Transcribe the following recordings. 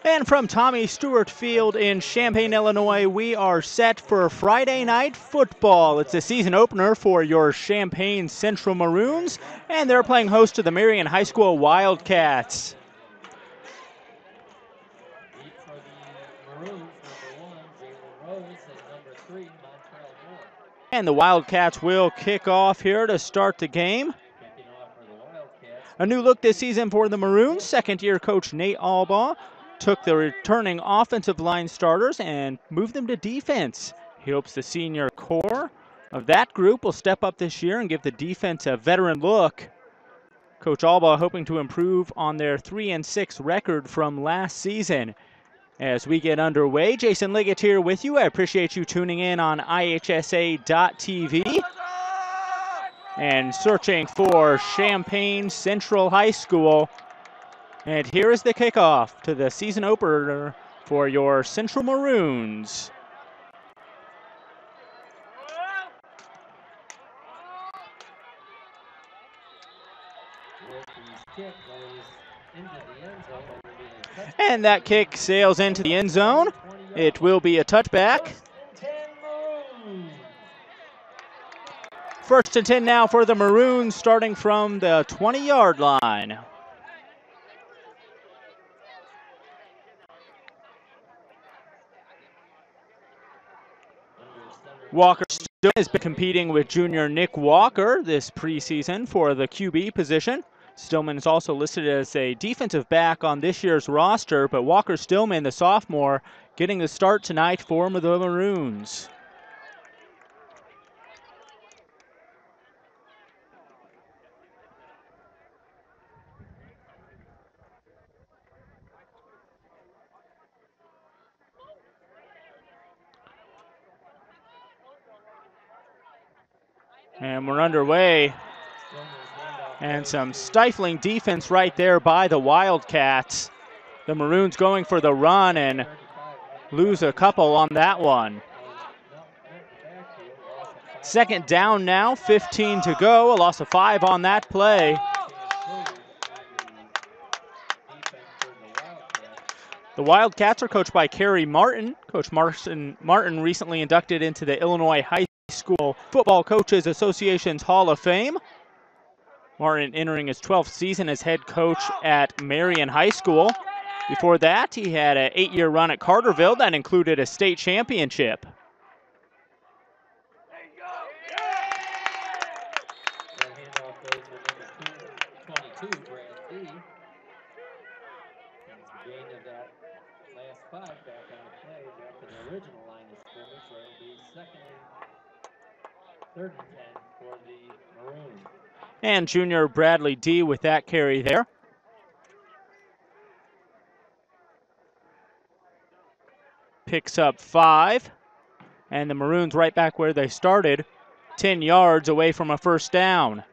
And from Tommy Stewart Field in Champaign, Illinois, we are set for Friday night football. It's a season opener for your Champaign Central Maroons, and they're playing host to the Marion High School Wildcats. And the Wildcats will kick off here to start the game. A new look this season for the Maroons. Second-year coach Nate Albaugh took the returning offensive line starters and moved them to defense. He hopes the senior core of that group will step up this year and give the defense a veteran look. Coach Albaugh hoping to improve on their 3-6 record from last season. As we get underway, Jason Liggett here with you. I appreciate you tuning in on IHSA.tv and searching for Champaign Central High School. And here is the kickoff to the season opener for your Central Maroons. And that kick sails into the end zone. It will be a touchback. First and 10 now for the Maroons, starting from the 20-yard line. Walker Stillman has been competing with junior Nick Walker this preseason for the QB position. Stillman is also listed as a defensive back on this year's roster, but Walker Stillman, the sophomore, getting the start tonight for the Maroons. And we're underway. And some stifling defense right there by the Wildcats. The Maroons going for the run and lose a couple on that one. Second down now, 15 to go. A loss of 5 on that play. The Wildcats are coached by Kerry Martin. Coach Martin recently inducted into the Illinois High School Football Coaches Association's Hall of Fame. Martin entering his 12th season as head coach at Marion High School. Before that, he had an 8-year run at Carterville that included a state championship. And junior Bradley D with that carry there. Picks up 5. And the Maroons right back where they started, 10 yards away from a first down.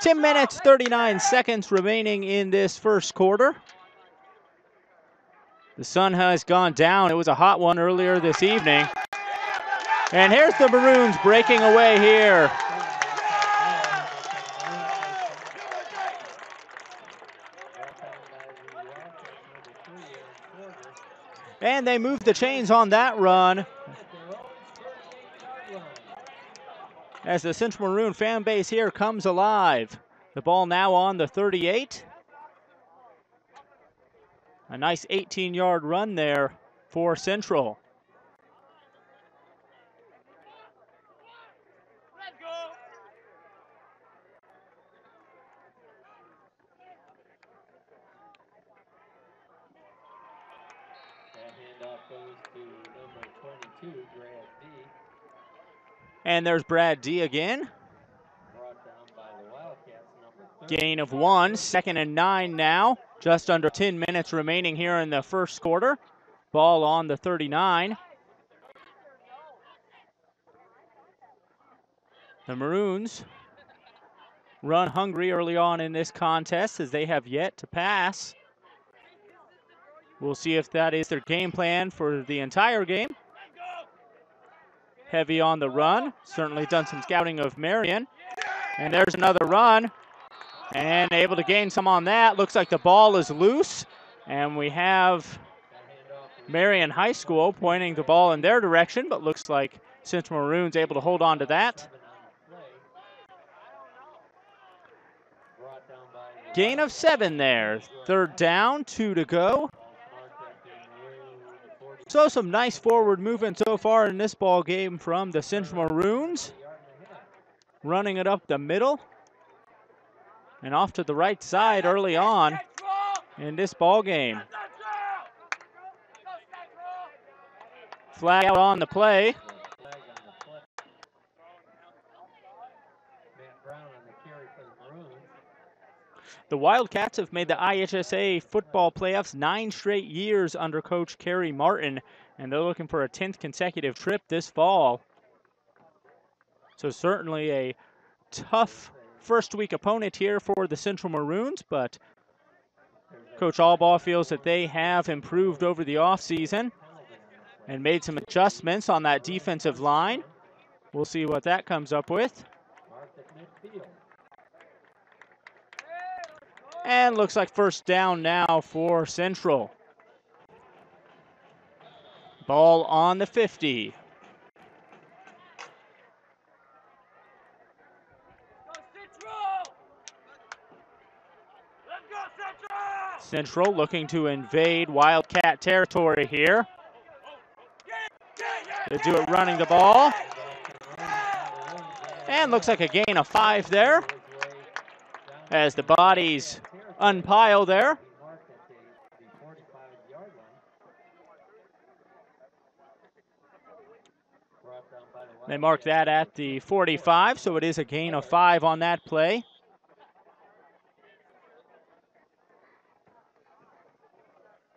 10 minutes, 39 seconds remaining in this first quarter. The sun has gone down. It was a hot one earlier this evening. And here's the Maroons breaking away here. And they move the chains on that run. As the Central Maroon fan base here comes alive. The ball now on the 38. A nice 18-yard run there for Central. And there's Brad D again. Gain of 1, 2nd and 9 now. Just under 10 minutes remaining here in the first quarter. Ball on the 39. The Maroons run hungry early on in this contest as they have yet to pass. We'll see if that is their game plan for the entire game. Heavy on the run. Certainly done some scouting of Marion. And there's another run. And able to gain some on that. Looks like the ball is loose. And we have Marion High School pointing the ball in their direction, but looks like Central Maroons able to hold on to that. Gain of 7 there. 3rd down, 2 to go. So some nice forward movement so far in this ball game from the Central Maroons. Running it up the middle and off to the right side early on in this ball game. Flag out on the play. The Wildcats have made the IHSA football playoffs 9 straight years under Coach Kerry Martin, and they're looking for a 10th consecutive trip this fall. So certainly a tough first week opponent here for the Central Maroons, but Coach Albaugh feels that they have improved over the offseason and made some adjustments on that defensive line. We'll see what that comes up with. And looks like first down now for Central. Ball on the 50. Central looking to invade Wildcat territory here. They do it running the ball. And looks like a gain of 5 there as the bodies unpile there. They mark that at the 45, so it is a gain of 5 on that play.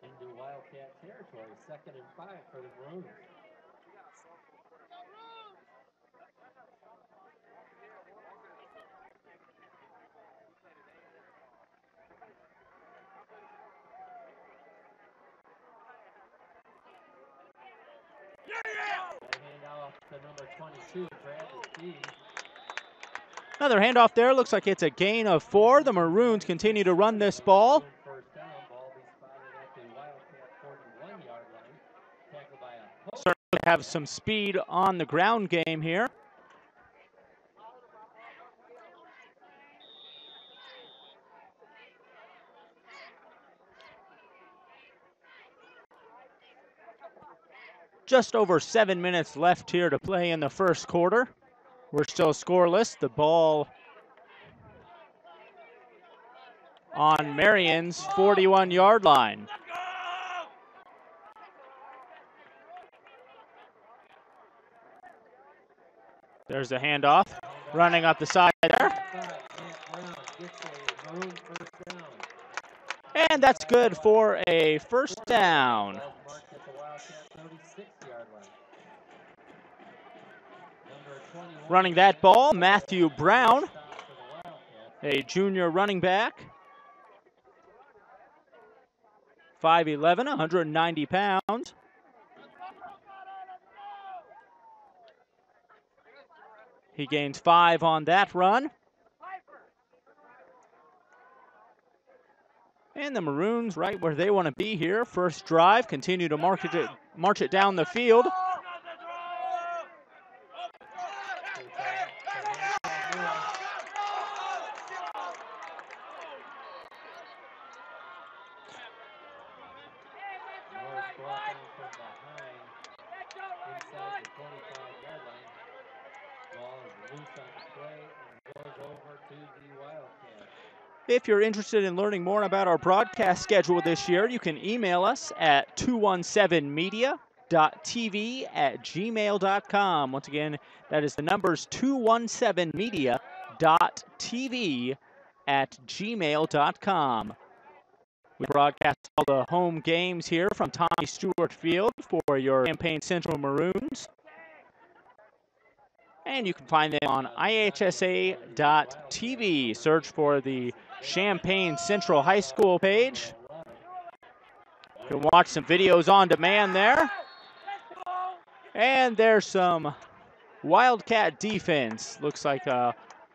Into Wildcat territory, 2nd and 5 for the Maroons. Another handoff there. Looks like it's a gain of 4. The Maroons continue to run this ball. Certainly have some speed on the ground game here. Just over 7 minutes left here to play in the first quarter. We're still scoreless. The ball on Marion's 41-yard line. There's the handoff. Running up the side there. And that's good for a first down. Running that ball, Matthew Brown, a junior running back. 5'11", 190 pounds. He gains 5 on that run. And the Maroons right where they want to be here. First drive, continue to march it down the field. If you're interested in learning more about our broadcast schedule this year, you can email us at 217media.tv@gmail.com. Once again, that is the numbers 217media.tv@gmail.com. We broadcast all the home games here from Tommy Stewart Field for your Champaign Central Maroons. And you can find them on ihsa.tv. Search for the Champaign Central High School page. You can watch some videos on demand there. And there's some Wildcat defense. Looks like a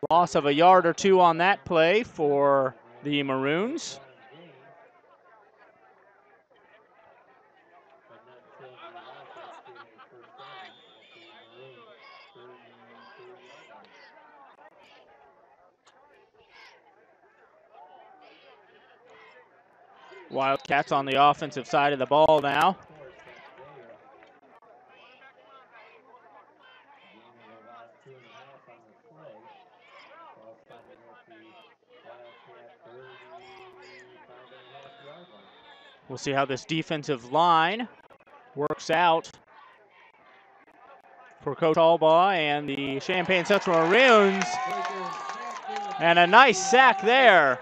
loss of a yard or 2 on that play for the Maroons. Wildcats on the offensive side of the ball now. We'll see how this defensive line works out for Coach Albaugh and the Champaign Central Maroons. And a nice sack there.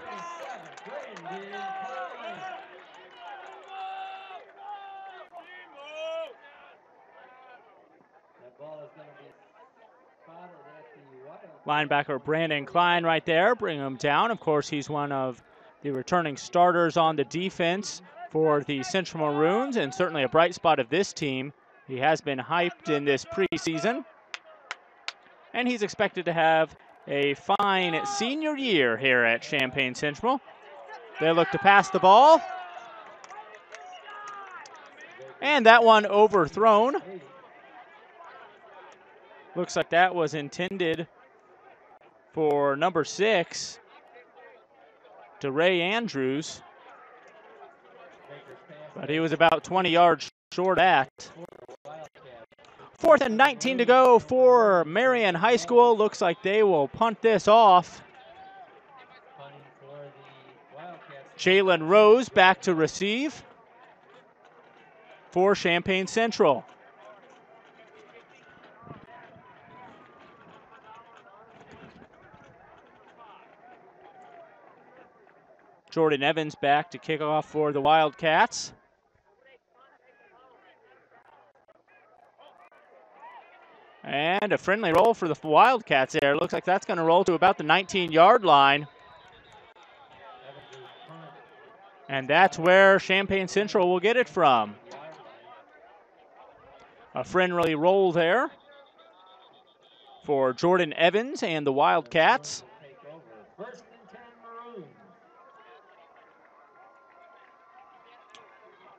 Linebacker Brandon Klein right there, bring him down. Of course, he's one of the returning starters on the defense for the Central Maroons and certainly a bright spot of this team. He has been hyped in this preseason, and he's expected to have a fine senior year here at Champaign Central. They look to pass the ball, and that one overthrown. Looks like that was intended for number 6, DeRay Andrews, but he was about 20 yards short at. 4th and 19 to go for Marion High School. Looks like they will punt this off. Jalen Rose back to receive for Champaign Central. Jordan Evans back to kick off for the Wildcats. And a friendly roll for the Wildcats there. Looks like that's going to roll to about the 19-yard line. And that's where Champaign Central will get it from. A friendly roll there for Jordan Evans and the Wildcats.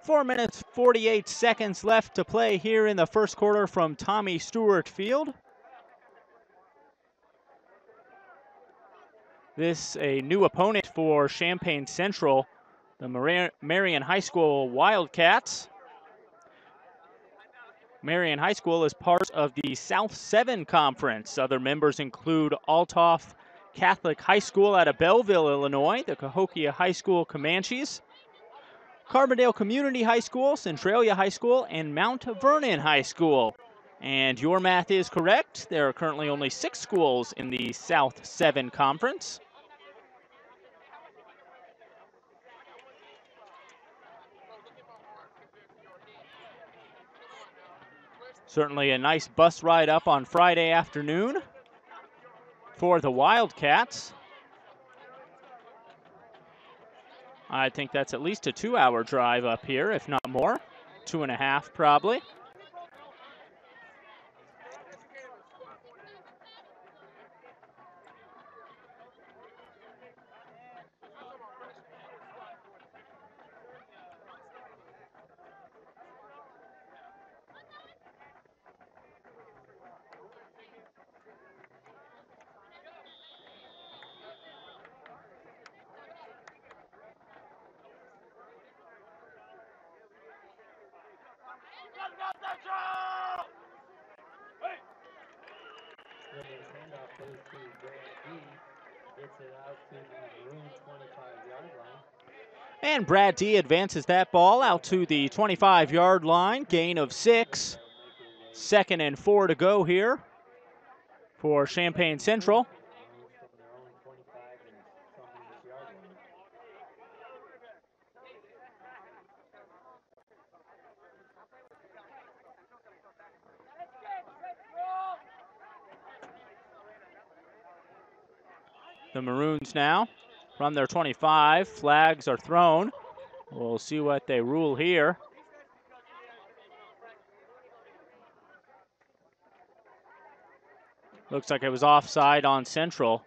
4 minutes, 48 seconds left to play here in the first quarter from Tommy Stewart Field. This a new opponent for Champaign Central, the Marion High School Wildcats. Marion High School is part of the South 7 Conference. Other members include Althoff Catholic High School out of Belleville, Illinois, the Cahokia High School Comanches, Carbondale Community High School, Centralia High School, and Mount Vernon High School. And your math is correct. There are currently only 6 schools in the South 7 Conference. Certainly a nice bus ride up on Friday afternoon for the Wildcats. I think that's at least a 2-hour drive up here, if not more. 2.5 probably. And Brad D advances that ball out to the 25-yard line, gain of 6. 2nd and 4 to go here for Champaign Central. The Maroons now from their 25. Flags are thrown. We'll see what they rule here. Looks like it was offside on Central.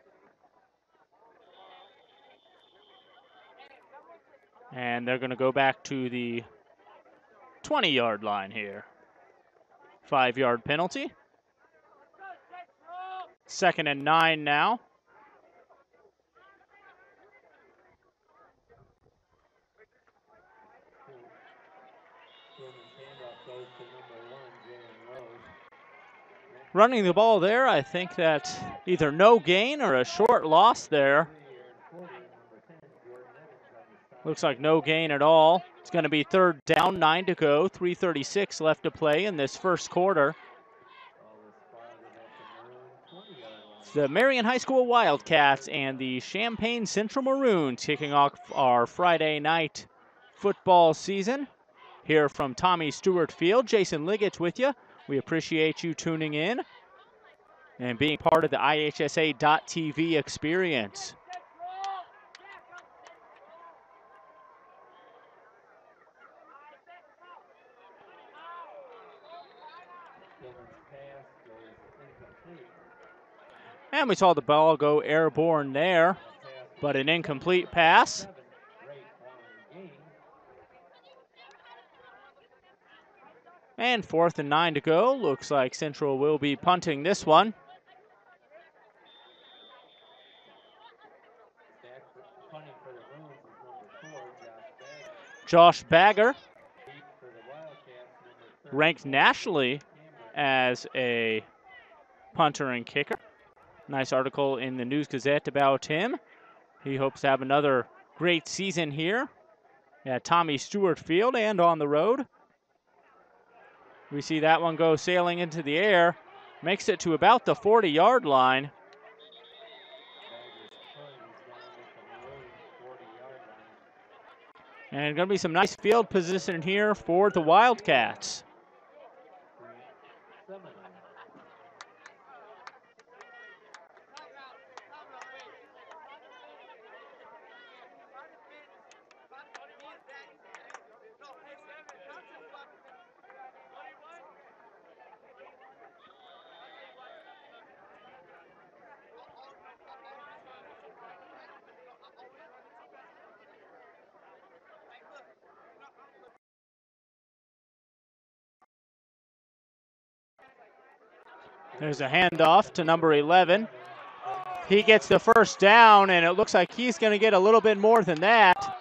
And they're going to go back to the 20-yard line here. 5-yard penalty. 2nd and 9 now. running the ball there. I think that either no gain or a short loss there. Looks like no gain at all. It's going to be third down, 9 to go, 3:36 left to play in this first quarter. The Marion High School Wildcats and the Champaign Central Maroons kicking off our Friday night football season. Here from Tommy Stewart Field, Jason Liggett with you. We appreciate you tuning in and being part of the IHSA.TV experience. And we saw the ball go airborne there, but an incomplete pass. And 4th and 9 to go. Looks like Central will be punting this one. Josh Bagger, ranked nationally as a punter and kicker. Nice article in the News Gazette about him. He hopes to have another great season here at Tommy Stewart Field and on the road. We see that one go sailing into the air, makes it to about the 40-yard line. And going to be some nice field position here for the Wildcats. There's a handoff to number 11. He gets the first down, and it looks like he's going to get a little bit more than that.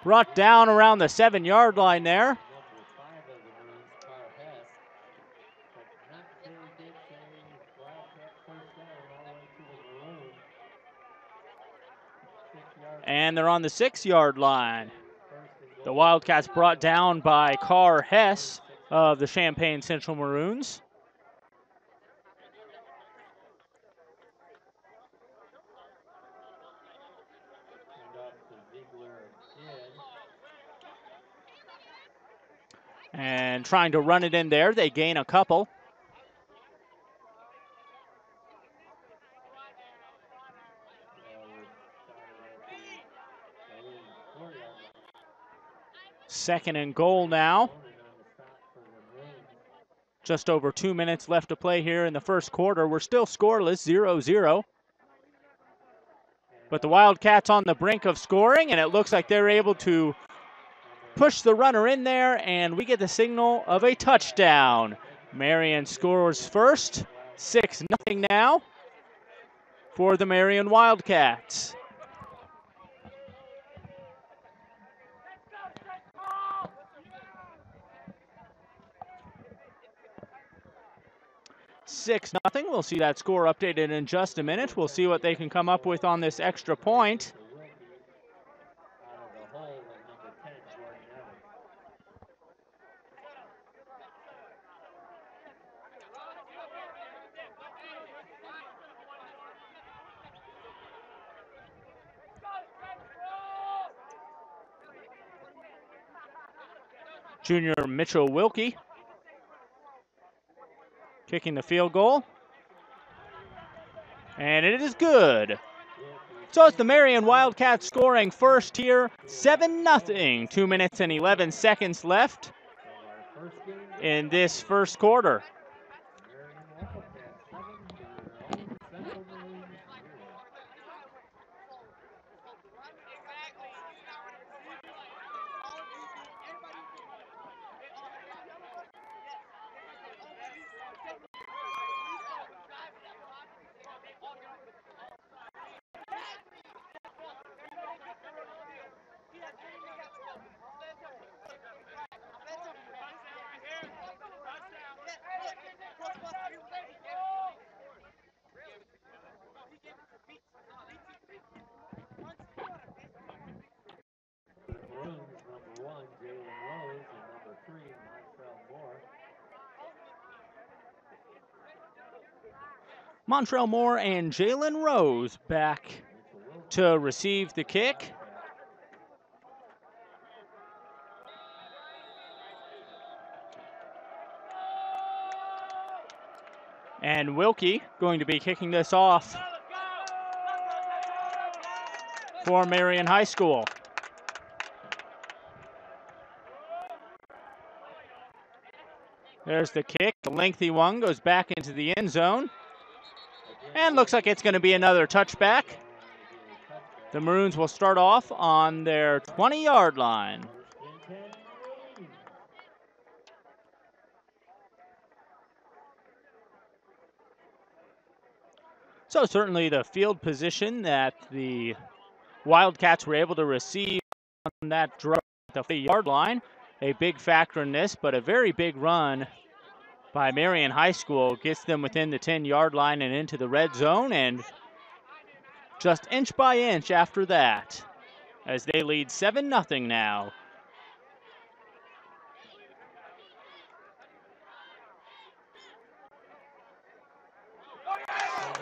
Brought down around the 7-yard line there. And they're on the 6-yard line. The Wildcats brought down by Carr Hess of the Champaign Central Maroons. And trying to run it in there, they gain a couple. Second and goal now. Just over 2 minutes left to play here in the first quarter. We're still scoreless, 0-0. But the Wildcats on the brink of scoring, and it looks like they're able to push the runner in there, and we get the signal of a touchdown. Marion scores first, 6-0 now for the Marion Wildcats. Six nothing. We'll see that score updated in just a minute. We'll see what they can come up with on this extra point. Junior Mitchell Wilkie kicking the field goal. And it is good. So it's the Marion Wildcats scoring first here, 7-0. 2 minutes and 11 seconds left in this first quarter. Montrell Moore and Jalen Rose back to receive the kick. And Wilkie going to be kicking this off for Marion High School. There's the kick. The lengthy one goes back into the end zone. And looks like it's going to be another touchback. The Maroons will start off on their 20-yard line. So certainly the field position that the Wildcats were able to receive on that drive at the 40-yard line, a big factor in this, but a very big run by Marion High School gets them within the 10-yard line and into the red zone, and just inch by inch after that as they lead 7-0 now.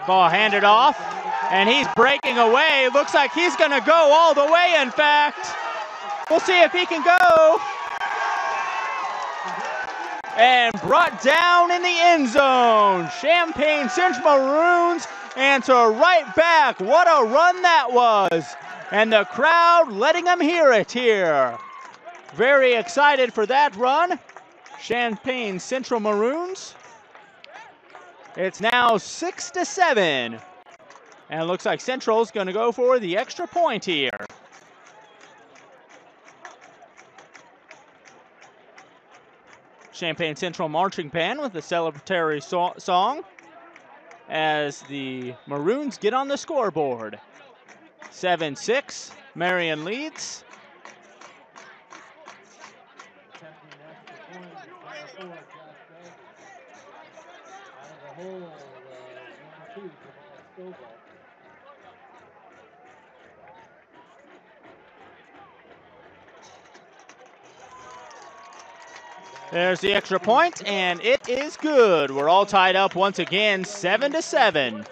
Ball handed off, and he's breaking away. Looks like he's going to go all the way, in fact. We'll see if he can go. And brought down in the end zone. Champaign Central Maroons answer right back. What a run that was. And the crowd letting them hear it here. Very excited for that run. Champaign Central Maroons. It's now 6-7. And it looks like Central's going to go for the extra point here. Champaign Central marching band with a celebratory song as the Maroons get on the scoreboard. 7-6, Marion leads. There's the extra point, and it is good. We're all tied up once again, 7-7.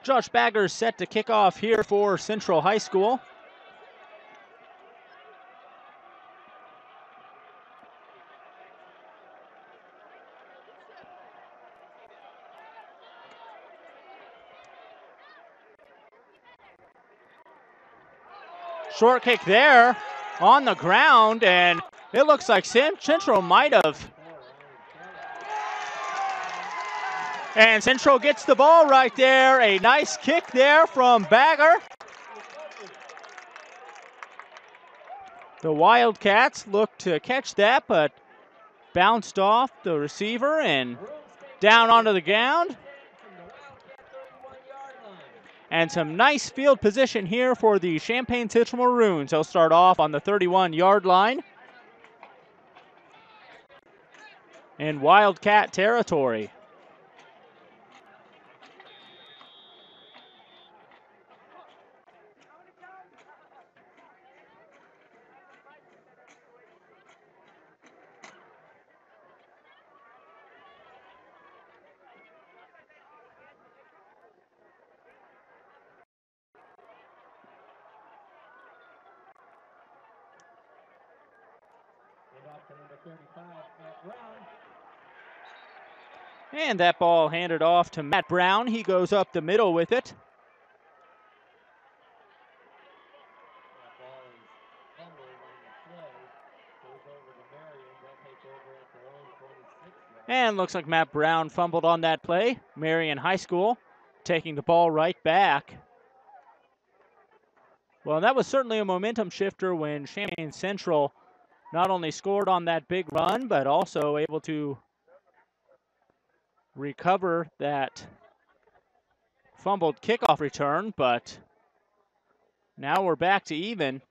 Josh Bagger set to kick off here for Central High School. Short kick there on the ground, and it looks like Central might have. And Central gets the ball right there. A nice kick there from Bagger. The Wildcats look to catch that, but bounced off the receiver and down onto the ground. And some nice field position here for the Champaign Central Maroons. They'll start off on the 31-yard line in Wildcat territory. And that ball handed off to Matt Brown. He goes up the middle with it. That ball is fumbled on the play. Goes over to Marion. They'll take over at their own 26 yard. And looks like Matt Brown fumbled on that play. Marion High School taking the ball right back. Well, that was certainly a momentum shifter when Champaign Central not only scored on that big run, but also able to recover that fumbled kickoff return. But now we're back to even.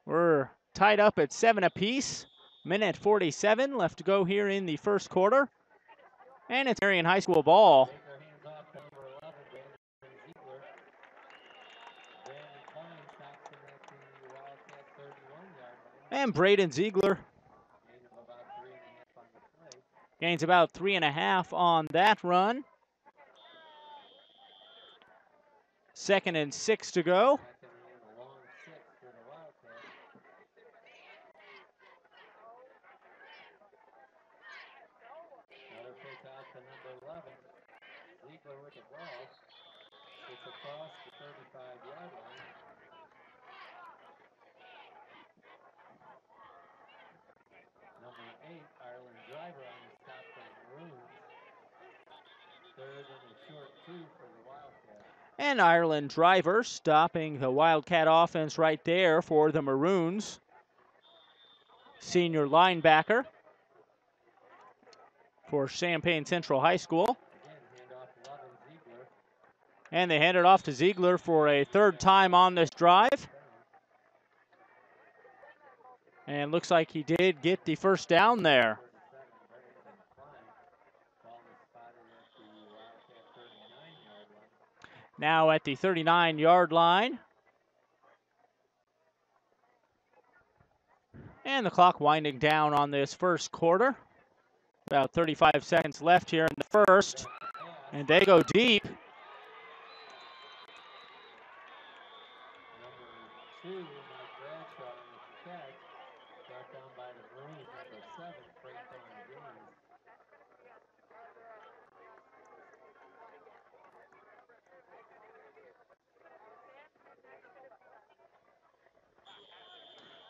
We're tied up at 7 apiece. Minute 47 left to go here in the first quarter. And it's Marion High School ball. Take their hands off to number 11, Brandon Ziegler. Brandon Klein stops him at the Wildcat 31-yard line. And Braden Ziegler Gain of about 3.5 on the play. gains about 3.5 on that run. 2nd and 6 to go. Second and a long 6 for the Wildcats. Another pitch out to number 11. Ziegler with the ball. It's across the 35-yard line. Number 8, Ireland Driver on the stop for the Maroons. 3rd and a short 2 for the Wildcats. And Ireland Driver stopping the Wildcat offense right there for the Maroons. Senior linebacker for Champaign Central High School. Again, handoff 11, Ziegler. And they hand it off to Ziegler for a 3rd time on this drive. And looks like he did get the first down there. Now at the 39-yard line. And the clock winding down on this first quarter. About 35 seconds left here in the first. And they go deep. Number 2, Mike Bradshaw on the catch. Brought down by the Maroons. Number 7, Frank Gaines.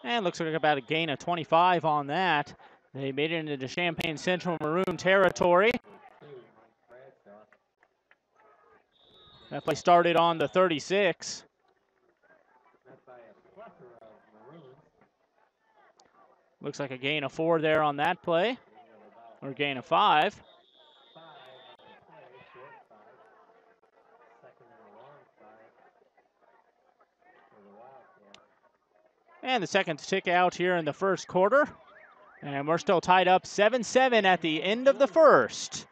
And looks like about a gain of 25 on that. They made it into Champaign Central Maroon territory. That play started on the 36. Looks like a gain of 4 there on that play, or gain of 5. And the second tick out here in the first quarter. And we're still tied up 7-7 at the end of the first.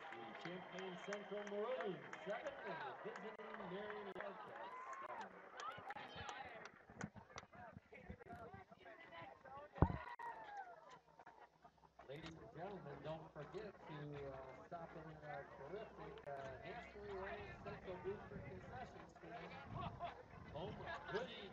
Champaign Central Maroons 7 and the visiting Marion Wildcats 7. Ladies and gentlemen, don't forget to stop in our terrific History Lane Central Booster concession stand. Home of good eating.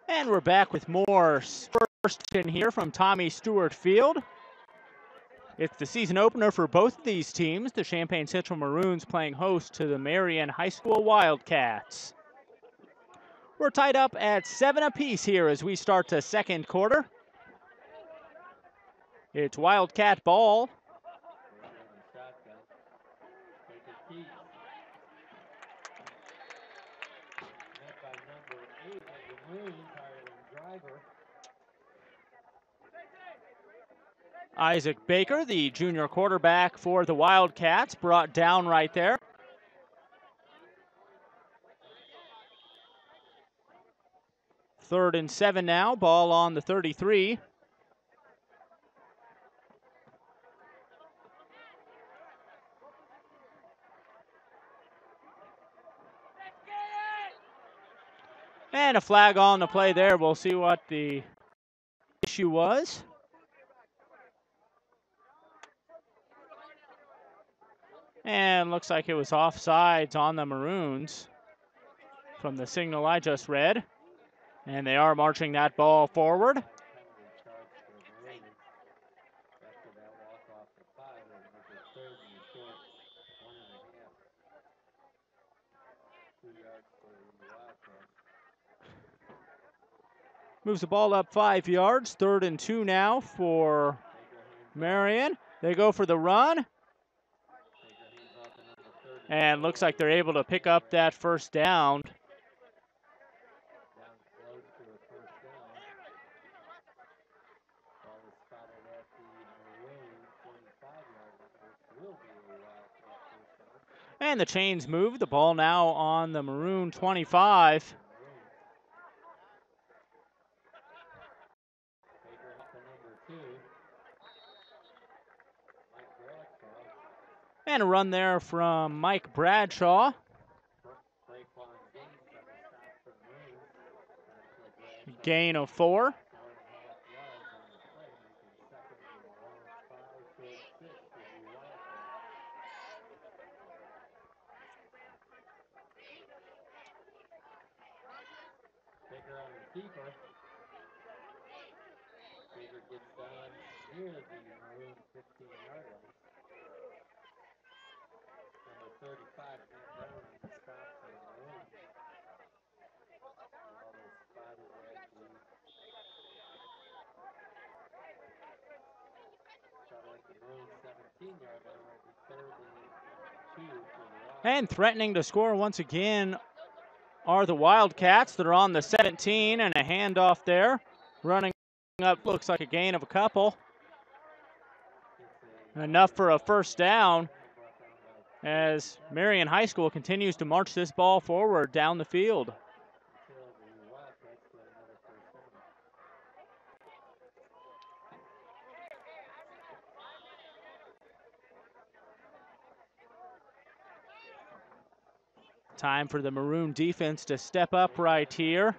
And we're back with more first in here from Tommy Stewart Field. It's the season opener for both of these teams. The Champaign Central Maroons playing host to the Marion High School Wildcats. We're tied up at 7 apiece here as we start the second quarter. It's Wildcat ball. Isaac Baker, the junior quarterback for the Wildcats, brought down right there. Third and 7 now, ball on the 33. And a flag on the play there. We'll see what the issue was. And looks like it was offsides on the Maroons from the signal I just read. And they are marching that ball forward. Moves the ball up 5 yards. 3rd and 2 now for Marion. They go for the run. And looks like they're able to pick up that first down. And the chains move. The ball now on the Maroon 25. And a run there from Mike Bradshaw. Gain of 4. And threatening to score once again are the Wildcats that are on the 17, and a handoff there. Running up, looks like a gain of a couple. Enough for a first down as Marion High School continues to march this ball forward down the field. Time for the Maroon defense to step up right here.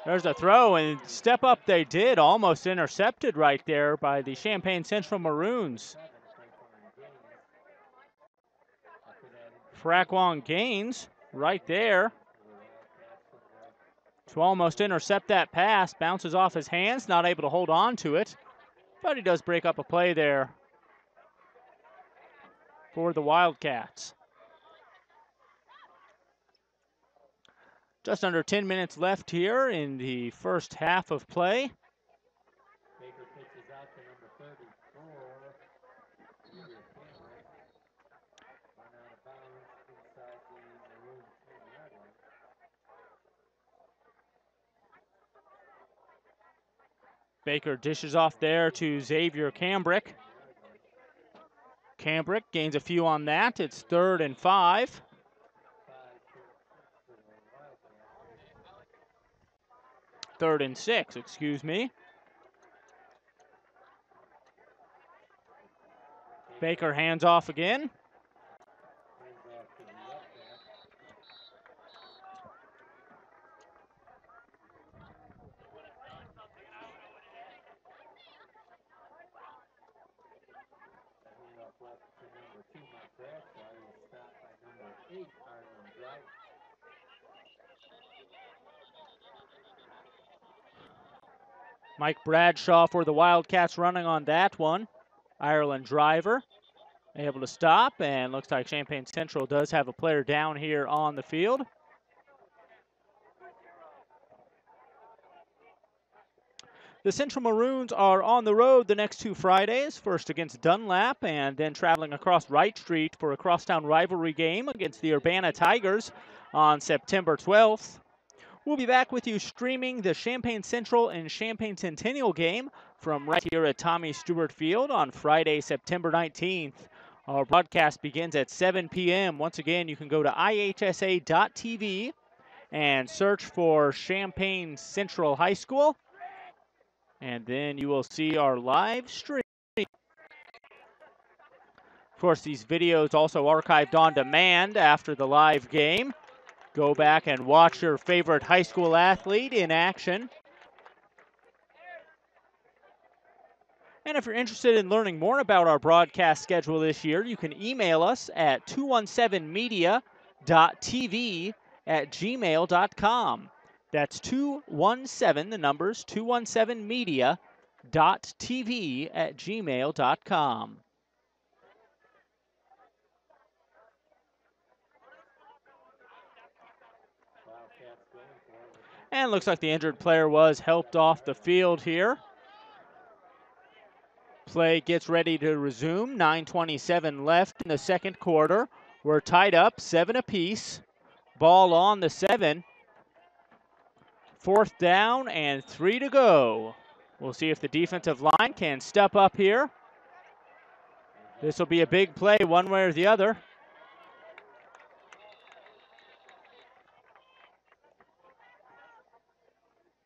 There's a throw, and step up they did, almost intercepted right there by the Champaign Central Maroons. Fraquan Gaines right there to almost intercept that pass. Bounces off his hands, not able to hold on to it, but he does break up a play there for the Wildcats. Just under 10 minutes left here in the first half of play. Baker pitches out to number 34. Run out of bounds inside the Maroon 10-yard line. Baker dishes off there to Xavier Cambrick. Cambrick gains a few on that. It's 3rd and 5. 3rd and 6, excuse me. Baker hands off again. Mike Bradshaw for the Wildcats running on that one. Ireland driver able to stop, and looks like Champaign Central does have a player down here on the field. The Central Maroons are on the road the next 2 Fridays, first against Dunlap and then traveling across Wright Street for a crosstown rivalry game against the Urbana Tigers on September 12th. We'll be back with you streaming the Champaign Central and Champaign Centennial game from right here at Tommy Stewart Field on Friday, September 19th. Our broadcast begins at 7 p.m. Once again, you can go to ihsa.tv and search for Champaign Central High School, and then you will see our live stream. Of course, these videos also archived on demand after the live game. Go back and watch your favorite high school athlete in action. And if you're interested in learning more about our broadcast schedule this year, you can email us at 217media.tv@gmail.com. That's 217, the numbers, 217media.tv@gmail.com. And looks like the injured player was helped off the field here. Play gets ready to resume. 9:27 left in the second quarter. We're tied up 7 apiece. Ball on the 7. 4th down and 3 to go. We'll see if the defensive line can step up here. This will be a big play one way or the other.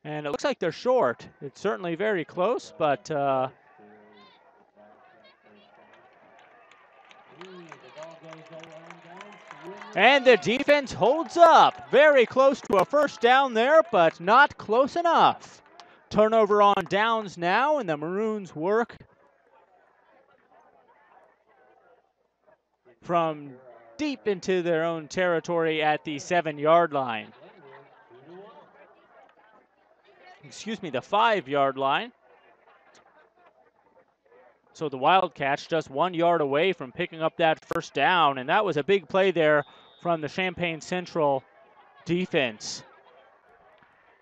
And it looks like they're short. It's certainly very close, but and the defense holds up. Very close to a first down there, but not close enough. Turnover on downs now, and the Maroons work from deep into their own territory at the 7-yard line. Excuse me, the 5-yard line. So the Wildcats just 1 yard away from picking up that first down, and that was a big play there from the Champaign Central defense.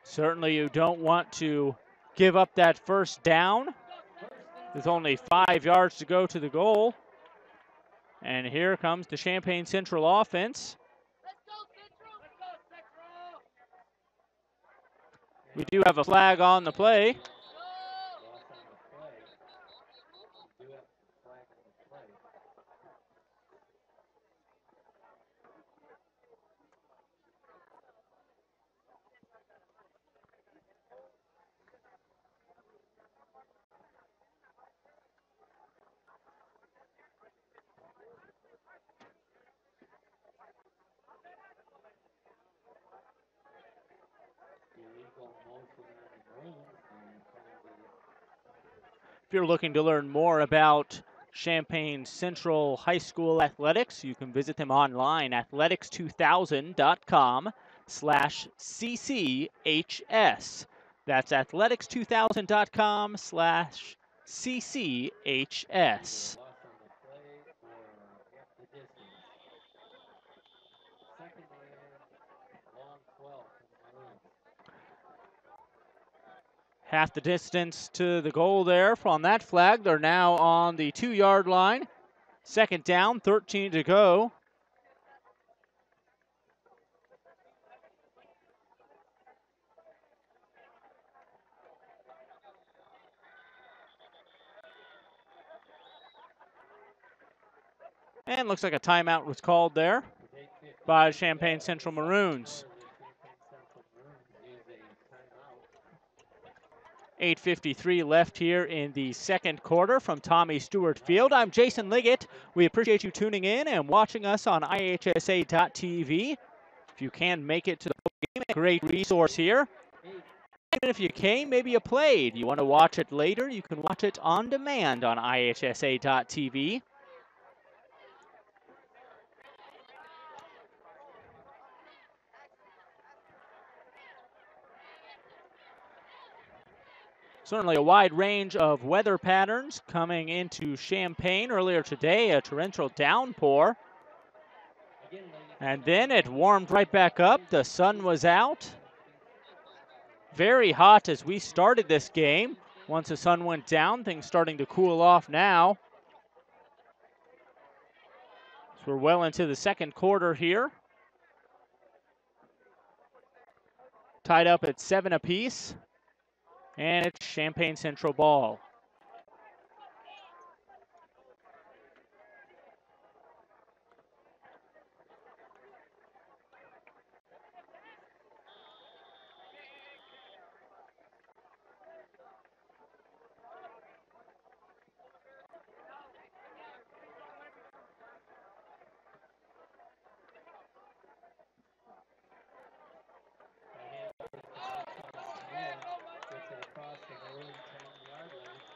Certainly you don't want to give up that first down. There's only 5 yards to go to the goal. And here comes the Champaign Central offense. We do have a flag on the play. If you're looking to learn more about Champaign Central High School athletics, you can visit them online, athletics2000.com/CCHS. That's athletics2000.com/CCHS. Half the distance to the goal there on that flag. They're now on the 2-yard line. 2nd down, 13 to go. And looks like a timeout was called there by Champaign Central Maroons. 8:53 left here in the second quarter from Tommy Stewart Field. I'm Jason Liggett. We appreciate you tuning in and watching us on ihsa.tv. If you can make it to the game, a great resource here. Even if you came, maybe you played. You want to watch it later, you can watch it on demand on ihsa.tv. Certainly a wide range of weather patterns coming into Champaign. Earlier today, a torrential downpour. And then it warmed right back up. The sun was out. Very hot as we started this game. Once the sun went down, things starting to cool off now. So we're well into the second quarter here. Tied up at 7 apiece. And it's Champaign Central ball. Gets it across the Maroon 10-yard line.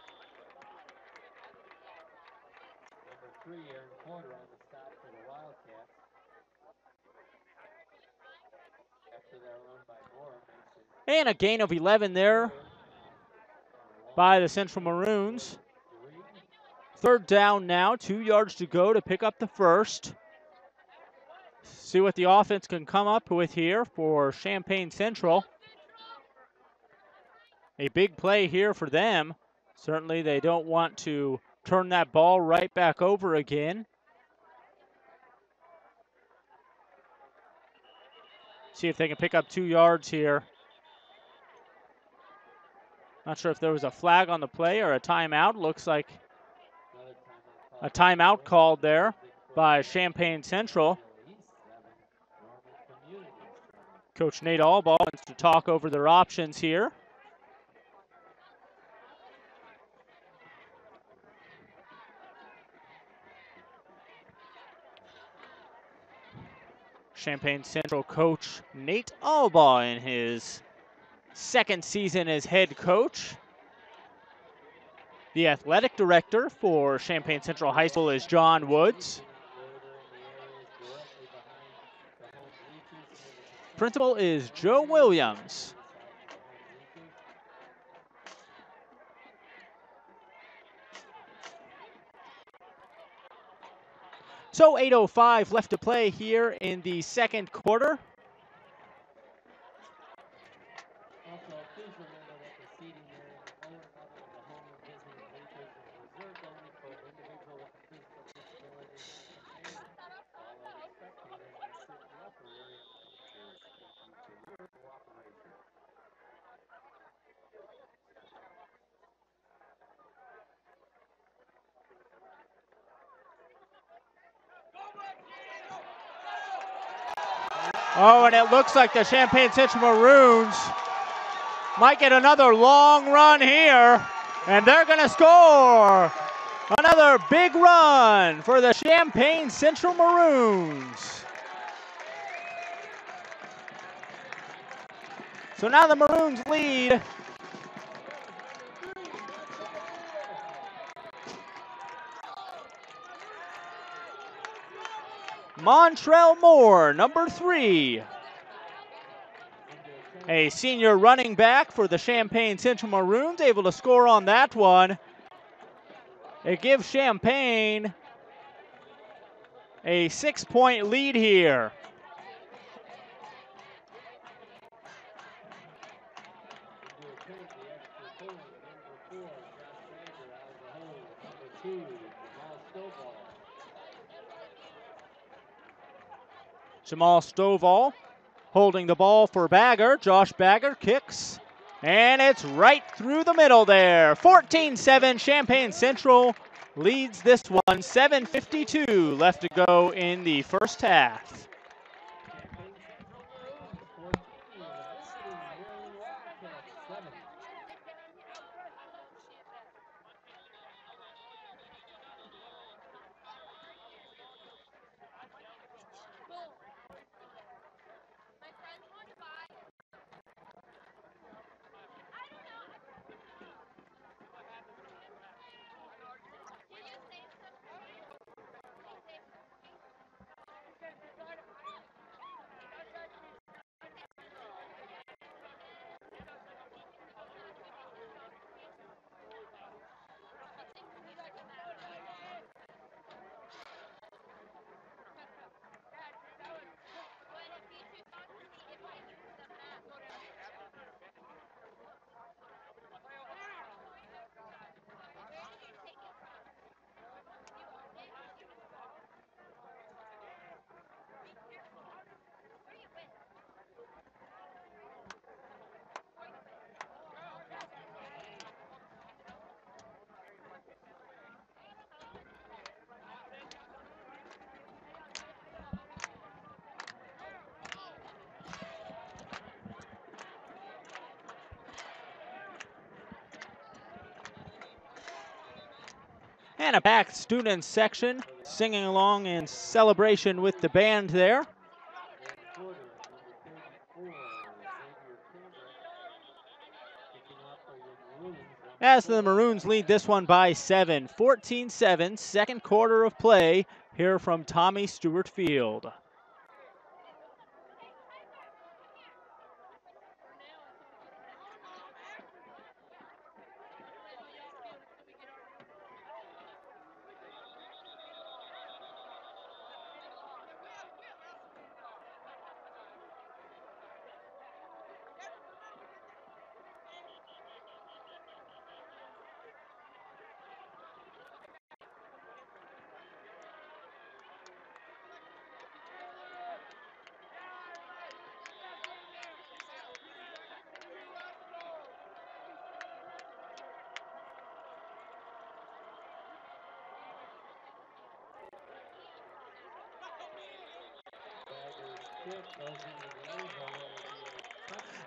Number 3, Aaron Porter on the stop for the Wildcats. After that run by Moore, makes it And a gain of 11 there by the Central Maroons. 3rd down now, 2 yards to go to pick up the first. See what the offense can come up with here for Champaign Central. A big play here for them. Certainly they don't want to turn that ball right back over again. See if they can pick up 2 yards here. Not sure if there was a flag on the play or a timeout. Looks like a timeout called there by Champaign Central. Coach Nate Allbaugh wants to talk over their options here. Champaign Central coach Nate Allbaugh in his 2nd season as head coach. The athletic director for Champaign Central High School is John Woods. Principal is Joe Williams. So 8:05 left to play here in the second quarter. Also, please remember that the seating area in the lower level of the home and visiting bleachers is reserved only for individuals with physical disabilities and all other spectators may sit in the upper area of the bleachers. Thank you for your cooperation. Oh, and it looks like the Champaign Central Maroons might get another long run here, and they're going to score. Another big run for the Champaign Central Maroons. So now the Maroons lead. Montrell Moore, number 3. A senior running back for the Champaign Central Maroons, able to score on that one. It gives Champaign a 6-point lead here. Jamal Stovall holding the ball for Bagger. Josh Bagger kicks, and it's right through the middle there. 14-7, Champaign Central leads this one. 7:52 left to go in the first half. And a packed student section singing along in celebration with the band there. As the Maroons lead this one by 7, 14-7, second quarter of play here from Tommy Stewart Field.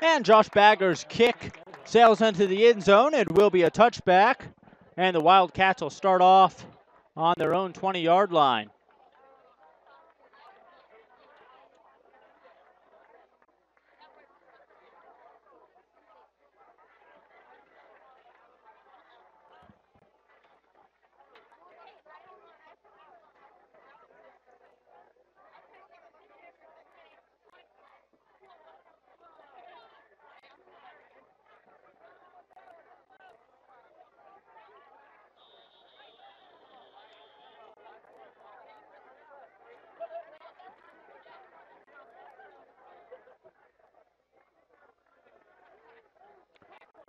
And Josh Bagger's kick sails into the end zone. It will be a touchback, and the Wildcats will start off on their own 20-yard line.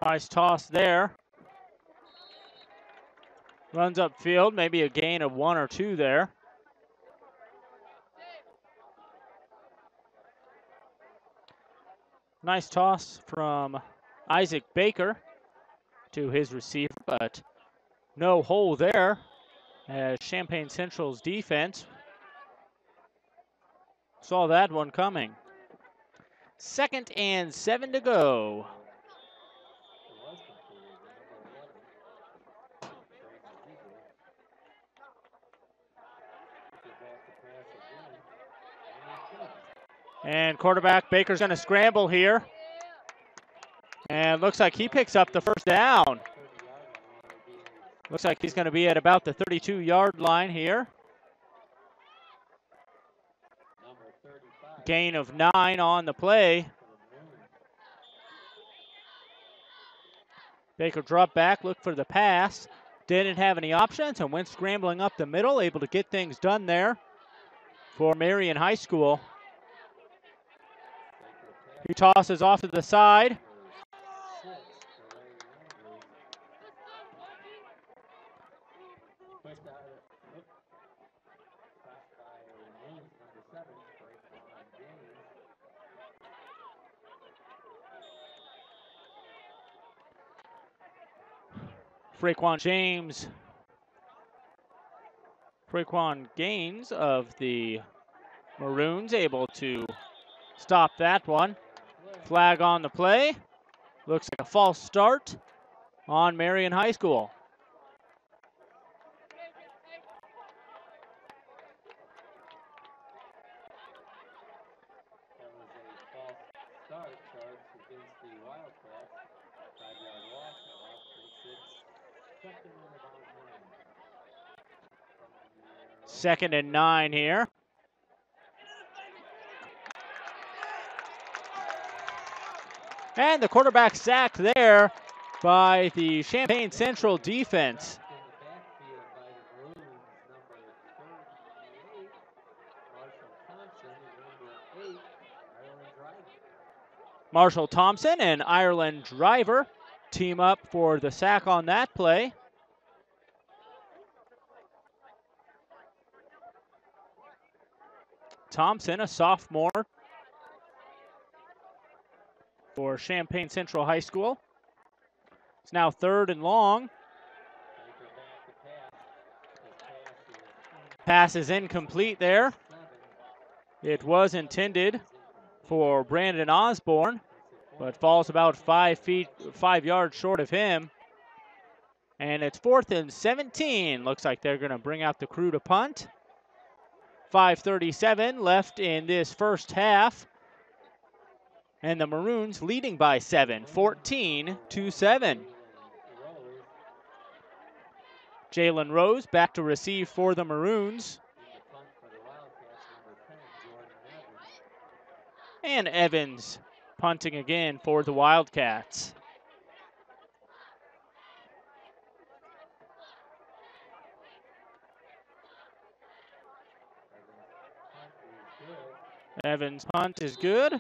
Nice toss there. Runs upfield, maybe a gain of 1 or 2 there. Nice toss from Isaac Baker to his receiver, but no hole there as Champaign Central's defense saw that one coming. 2nd and 7 to go. And quarterback Baker's going to scramble here. And looks like he picks up the first down. Looks like he's going to be at about the 32-yard line here. Gain of 9 on the play. Baker dropped back, looked for the pass. Didn't have any options and went scrambling up the middle, able to get things done there for Marion High School. He tosses off to the side. Frequan Gaines of the Maroons able to stop that one. Flag on the play. Looks like a false start on Marion High School. That was a false start charge against the Wildcats. 5-yard walk off makes it 2nd and about 9. 2nd and 9 here. And the quarterback sacked there by the Champaign Central defense. Marshall Thompson and Ireland Driver team up for the sack on that play. Thompson, a sophomore for Champaign Central High School. It's now 3rd and long. Pass is incomplete there. It was intended for Brandon Osborne, but falls about 5 yards short of him. And it's 4th and 17. Looks like they're going to bring out the crew to punt. 5:37 left in this first half. And the Maroons leading by 7, 14-7. Jalen Rose back to receive for the Maroons. And Evans punting again for the Wildcats. Evans' punt is good.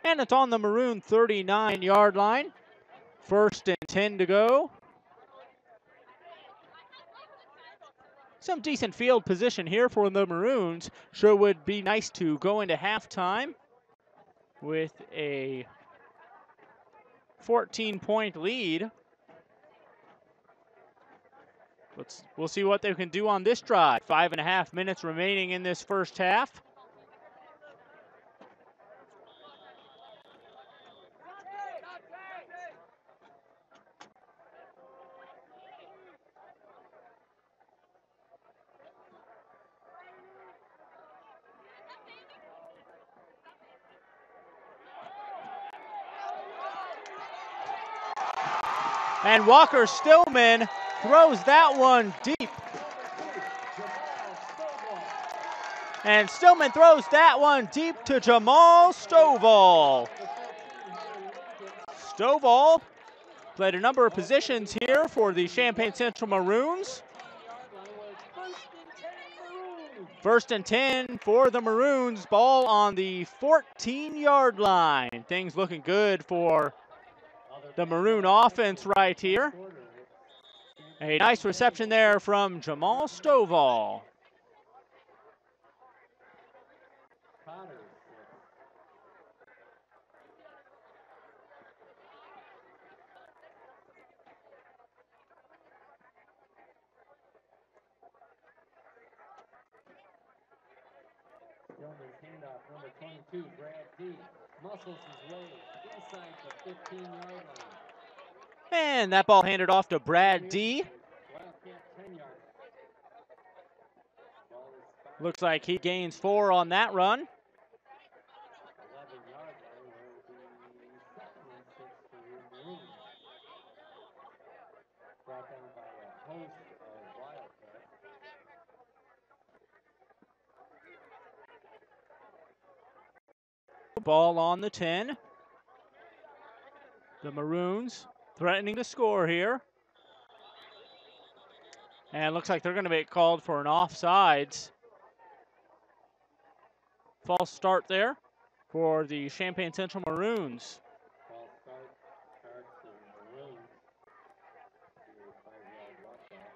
And it's on the Maroon 39-yard line. 1st and 10 to go. Some decent field position here for the Maroons. Sure would be nice to go into halftime with a 14-point lead. We'll see what they can do on this drive. 5.5 minutes remaining in this first half. And Walker Stillman throws that one deep. And Stillman throws that one deep to Jamal Stovall. Stovall played a number of positions here for the Champaign Central Maroons. 1st and 10 for the Maroons. Ball on the 14-yard line. Things looking good for the Maroon offense right here. A nice reception there from Jamal Stovall. Handoff, number 22, Brad D. Muscles his way inside the 15-yard line. And that ball handed off to Brad D. Looks like he gains 4 on that run. 11-yard line will be 2nd and 6 for the Maroons. Brought down by a host of Wildcats. Ball on the 10. The Maroons threatening to score here. And looks like they're going to be called for an offsides. False start there for the Champaign Central Maroons. False start charged to the Maroons. 5-yard walk-off.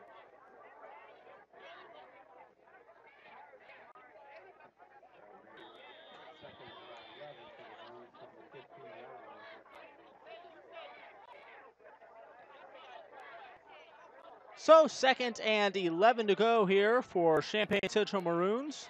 Second and about 11 for the Maroons from the 15-yard line. So 2nd and 11 to go here for Champaign Central Maroons.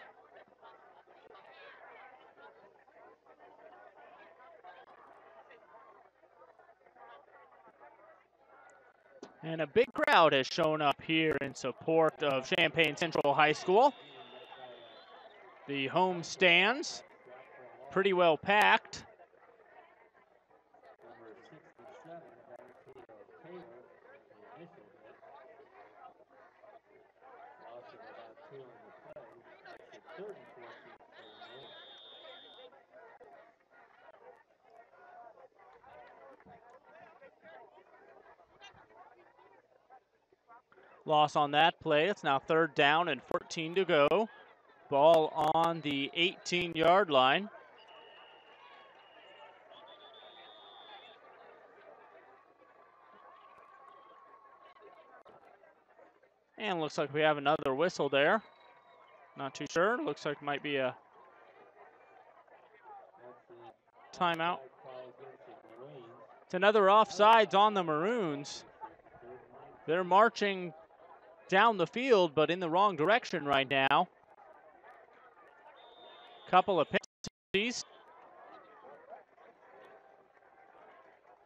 And a big crowd has shown up here in support of Champaign Central High School. The home stands pretty well packed. Number 67, Taylor, the initial hit. Loss of about 2 on the play. Makes it 3rd and 14 for the Maroons. Loss on that play. It's now 3rd down and 14 to go. Ball on the 18-yard line. And looks like we have another whistle there. Not too sure. Looks like it might be a timeout. It's another offsides on the Maroons. They're marching down the field, but in the wrong direction right now. Couple of penalties.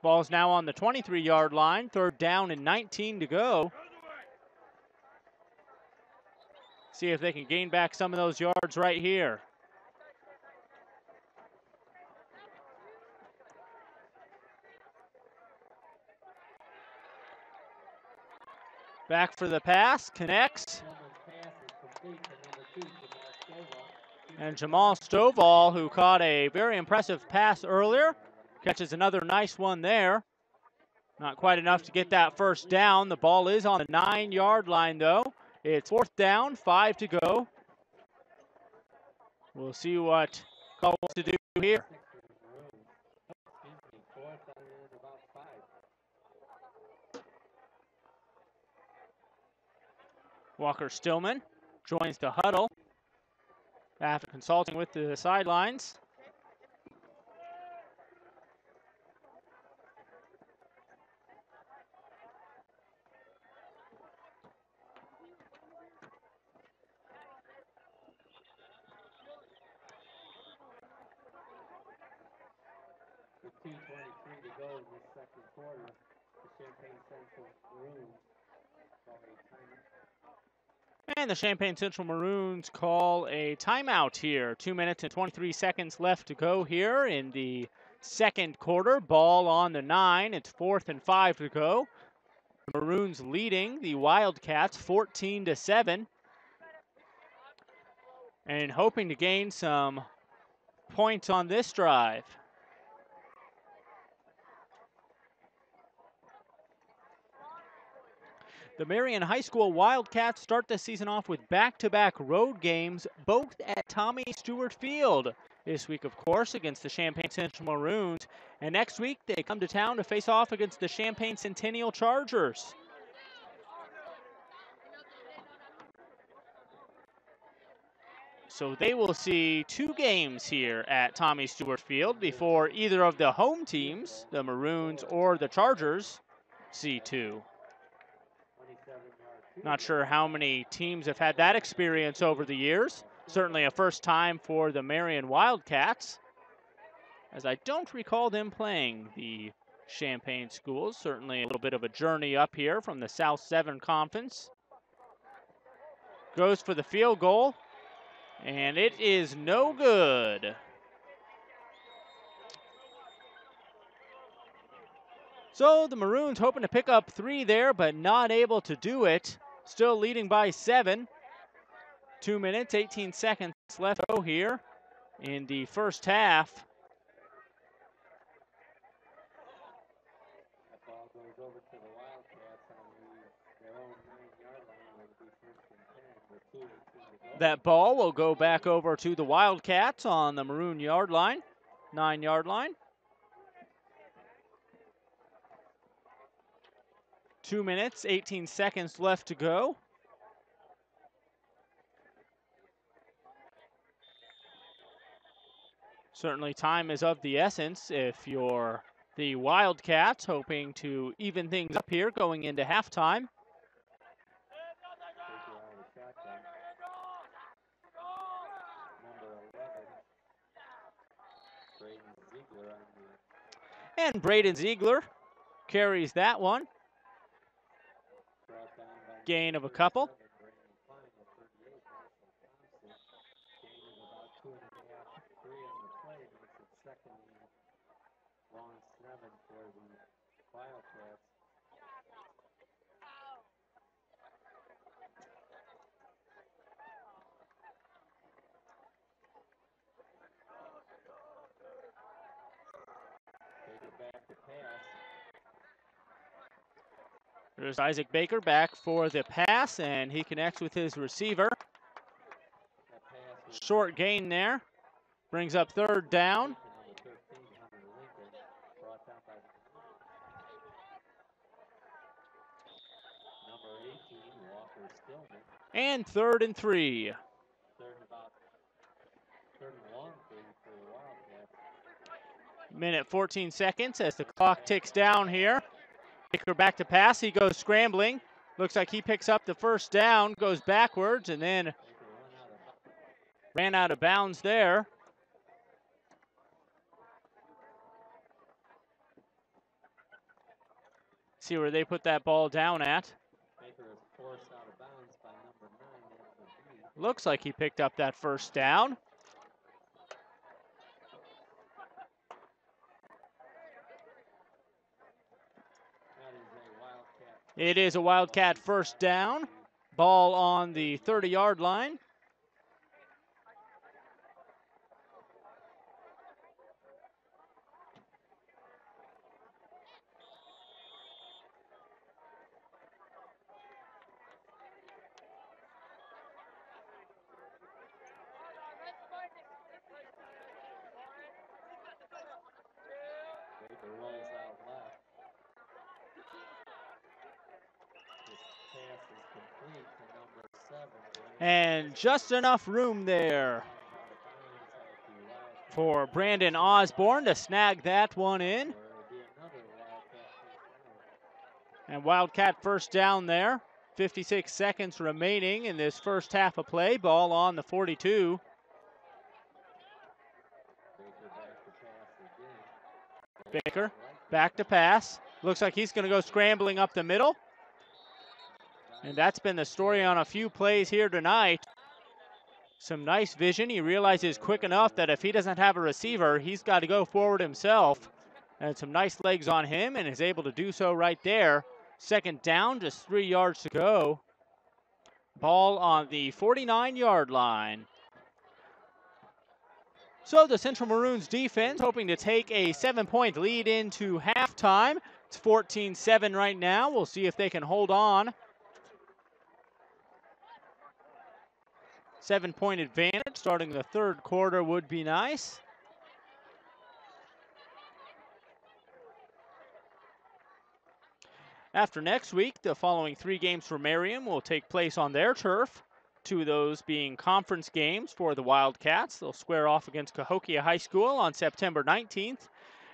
Ball's now on the 23-yard line. 3rd down and 19 to go. See if they can gain back some of those yards right here. Back for the pass, connects. And Jamal Stovall, who caught a very impressive pass earlier, catches another nice one there. Not quite enough to get that 1st down. The ball is on the 9-yard line, though. It's 4th down, 5 to go. We'll see what Call wants to do here. Walker Stillman joins the huddle after consulting with the sidelines. With 2:23 to go in this 2nd quarter, the Champaign Central Maroons call a timeout. And the Champaign Central Maroons call a timeout here. 2 minutes and 23 seconds left to go here in the 2nd quarter. Ball on the 9. It's 4th and 5 to go. The Maroons leading the Wildcats 14-7. And hoping to gain some points on this drive. The Marion High School Wildcats start the season off with back-to-back road games, both at Tommy Stewart Field. This week, of course, against the Champaign Central Maroons. And next week, they come to town to face off against the Champaign Centennial Chargers. So they will see 2 games here at Tommy Stewart Field before either of the home teams, the Maroons or the Chargers, see 2. Not sure how many teams have had that experience over the years. Certainly a first time for the Marion Wildcats, as I don't recall them playing the Champaign schools. Certainly a little bit of a journey up here from the South 7 Conference. Goes for the field goal, and it is no good. So the Maroons hoping to pick up 3 there, but not able to do it. Still leading by 7. 2 minutes, 18 seconds left to go here in the 1st half. That ball goes over to the Wildcats on their own 9-yard line, where it'll be 1st and 10 with 2:18 to go. That ball will go back over to the Wildcats on the Maroon yard line, 9-yard line. 2 minutes, 18 seconds left to go. Certainly time is of the essence if you're the Wildcats, hoping to even things up here going into halftime. And Braden Ziegler carries that one. Gain of a couple. There's Isaac Baker back for the pass, and he connects with his receiver. Short gain there. Brings up 3rd down. And 3rd and 3. Minute 14 seconds as the clock ticks down here. Baker back to pass. He goes scrambling. Looks like he picks up the first down, goes backwards, and then ran out of bounds there. See where they put that ball down at. Looks like he picked up that first down. It is a Wildcat first down. Ball on the 30-yard line. And just enough room there for Brandon Osborne to snag that one in. And Wildcat first down there. 56 seconds remaining in this first half of play. Ball on the 42. Baker back to pass. Looks like he's going to go scrambling up the middle. And that's been the story on a few plays here tonight. Some nice vision. He realizes quick enough that if he doesn't have a receiver, he's got to go forward himself. And some nice legs on him and is able to do so right there. Second down, just 3 yards to go. Ball on the 49-yard line. So the Central Maroons defense hoping to take a 7-point lead into halftime. It's 14-7 right now. We'll see if they can hold on. 7-point advantage starting the third quarter would be nice. After next week, the following 3 games for Marion will take place on their turf. 2 of those being conference games for the Wildcats. They'll square off against Cahokia High School on September 19th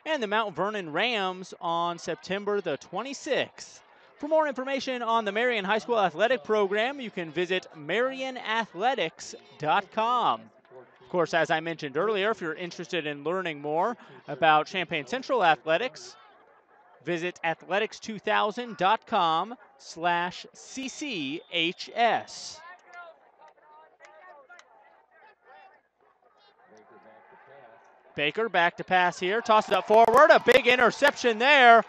and the Mount Vernon Rams on September the 26th. For more information on the Marion High School Athletic Program, you can visit marionathletics.com. Of course, as I mentioned earlier, if you're interested in learning more about Champaign Central Athletics, visit athletics2000.com/CCHS. Baker back to pass here, tosses it forward, a big interception there.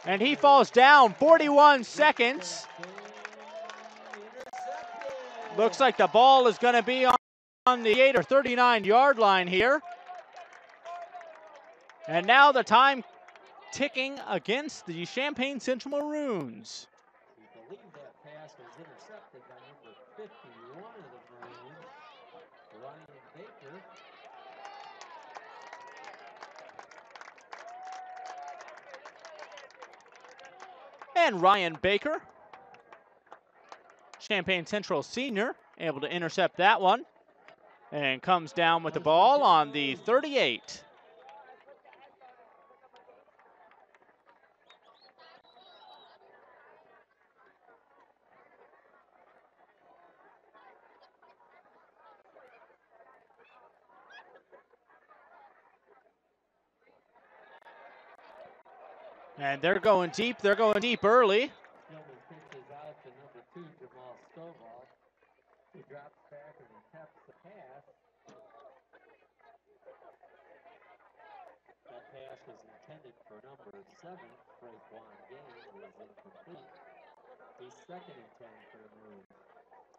And he falls down 41 seconds. Looks like the ball is going to be on the 8 or 39-yard line here. And now the time ticking against the Champaign Central Maroons. We believe that pass was intercepted by number 51 of the Maroons, Ryan Baker. And Ryan Baker, Champaign Central senior, able to intercept that one. And comes down with the ball on the 38. And they're going deep early. Gilman pitches out to number 2, Jamal Stovall. He drops back and attempts the pass. That pass was intended for number 7, Fraquan Gaines. It was incomplete. He's 2nd and 10 for the Maroons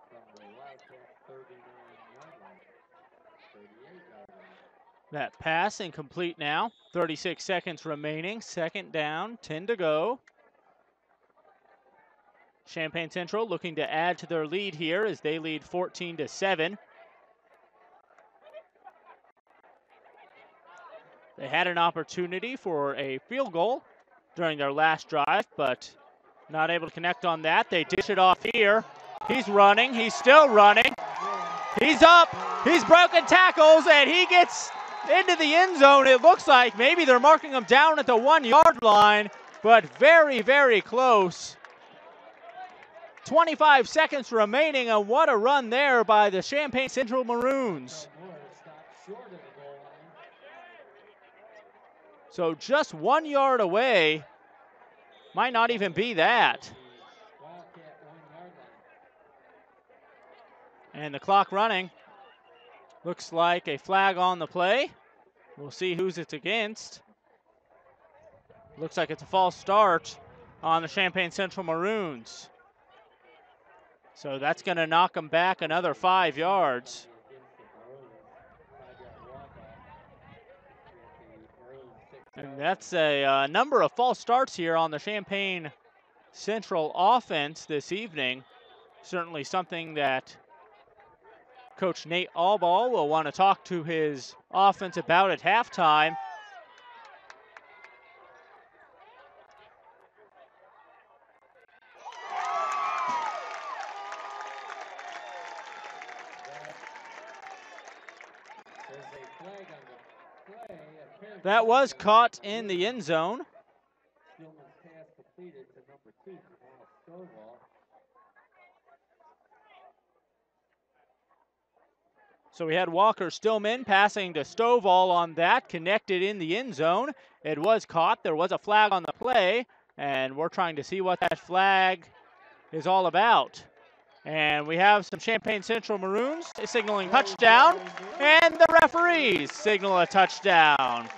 from the Wildcat 39-yard line, 38-yard line. That pass incomplete now. 36 seconds remaining. Second down, 10 to go. Champaign Central looking to add to their lead here as they lead 14-7. They had an opportunity for a field goal during their last drive, but not able to connect on that. They dish it off here. He's running. He's still running. He's up. He's broken tackles, and he gets into the end zone. It looks like maybe they're marking him down at the 1-yard line, but very, very close. 25 seconds remaining, and what a run there by the Champaign Central Maroons. So just 1 yard away, might not even be that. And the clock running. Looks like a flag on the play. We'll see who's it's against. Looks like it's a false start on the Champaign Central Maroons. So that's going to knock them back another 5 yards. And that's a number of false starts here on the Champaign Central offense this evening. Certainly something that Coach Nate Allball will want to talk to his offense about at halftime. That was caught in the end zone. So we had Walker Stillman passing to Stovall on that, connected in the end zone. It was caught. There was a flag on the play, and we're trying to see what that flag is all about. And we have some Champaign Central Maroons signaling touchdown, and the referees signal a touchdown.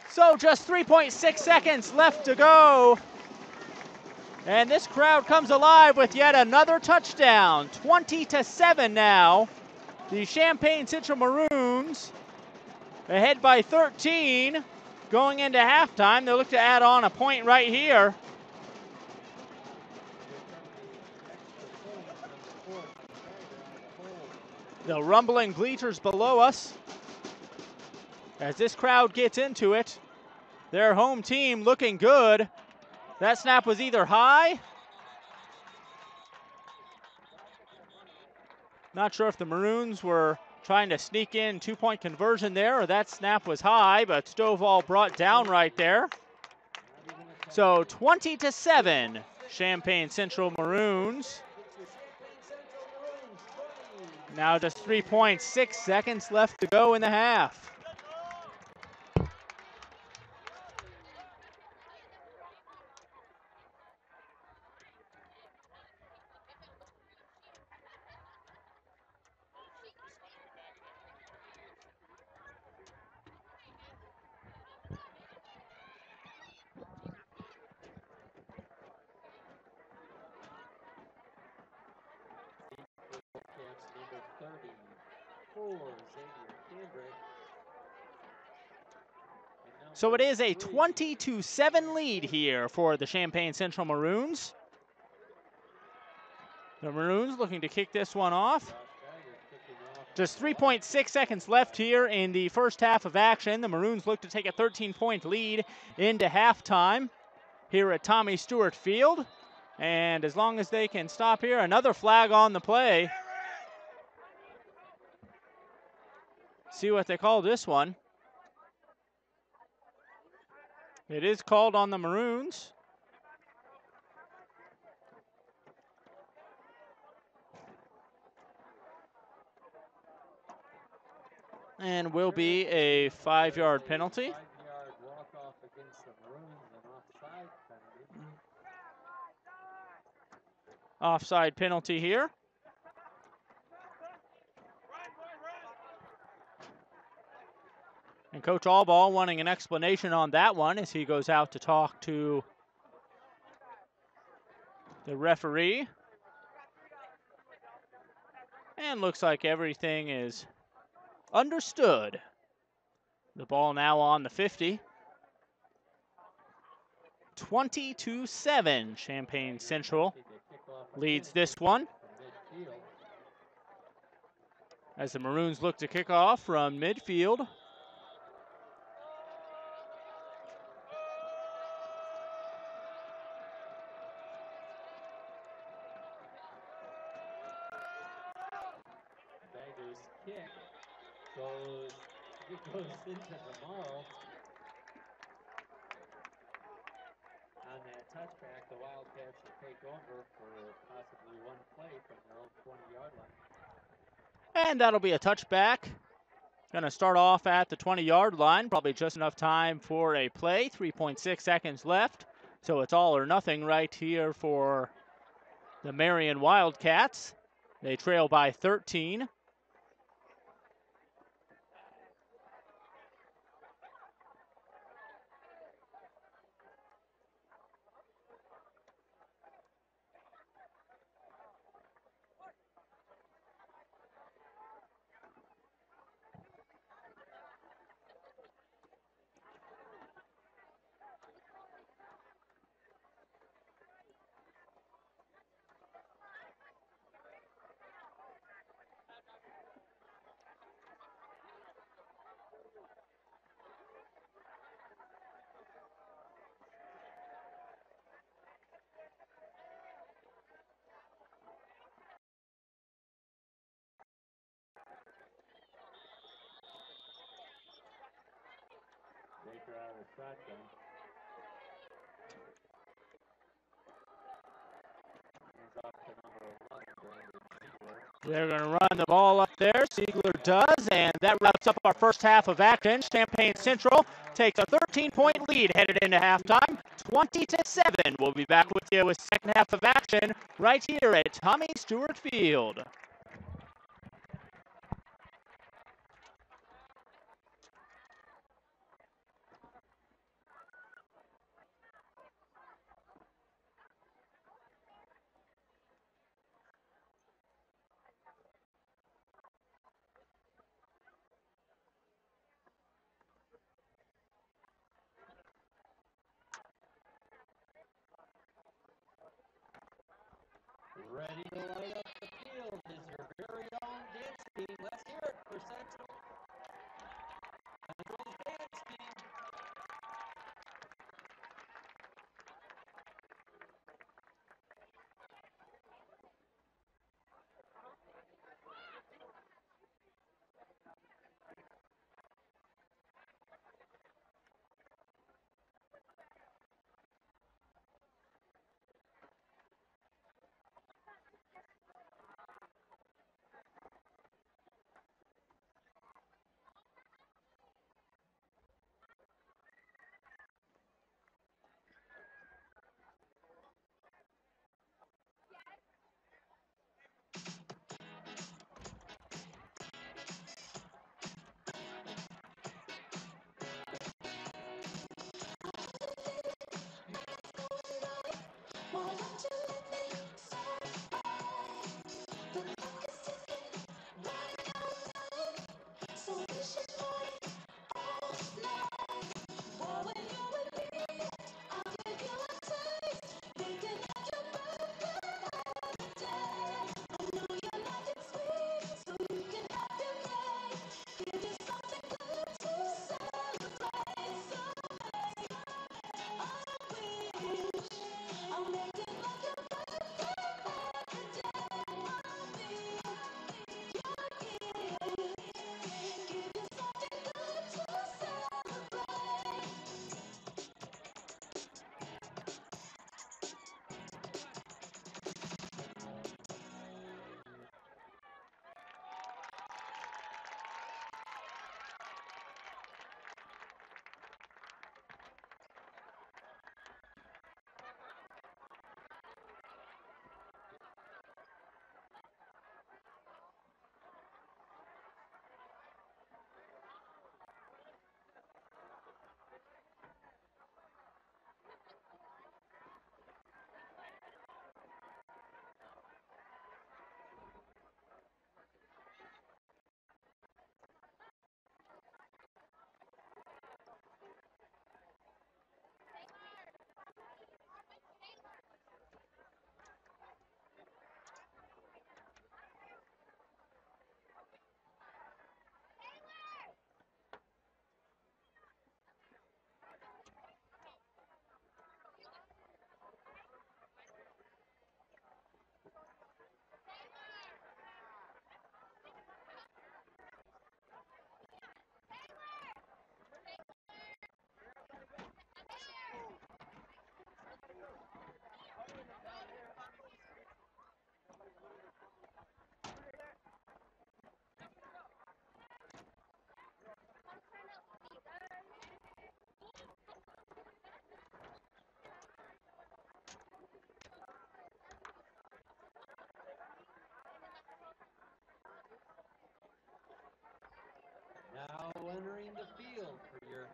So just 3.6 seconds left to go. And this crowd comes alive with yet another touchdown. 20-7 now. The Champaign Central Maroons ahead by 13 going into halftime. They look to add on a point right here. The rumbling bleachers below us as this crowd gets into it. Their home team looking good. That snap was either high. Not sure if the Maroons were trying to sneak in two-point conversion there, or that snap was high, but Stovall brought down right there. So 20-7, Champaign Central Maroons. Now just 3.6 seconds left to go in the half. So it is a 20-7 lead here for the Champaign Central Maroons. The Maroons looking to kick this one off. Just 3.6 seconds left here in the first half of action. The Maroons look to take a 13-point lead into halftime here at Tommy Stewart Field. And as long as they can stop here, another flag on the play. See what they call this one. It is called on the Maroons. And will be a 5-yard penalty. Offside penalty here. And Coach Allball wanting an explanation on that one as he goes out to talk to the referee. And looks like everything is understood. The ball now on the 50. 20-7, Champaign Central leads this one. As the Maroons look to kick off from midfield. Kick goes into the marl on that touchback, the Wildcats to take over for possibly one play from their own 20-yard line. And that'll be a touchback. Going to start off at the 20-yard line. Probably just enough time for a play. 3.6 seconds left. So it's all or nothing right here for the Marion Wildcats. They trail by 13. Baker out of the shotgun. Hands off to number 11, Brandon Ziegler. They're going to run the ball up there. Ziegler does, and that wraps up our first half of action. Champaign Central takes a 13-point lead headed into halftime, 20-7. We'll be back with you with second half of action right here at Tommy Stewart Field. Ready to light up the field is your very own dance team. Let's hear it for Central's dance team.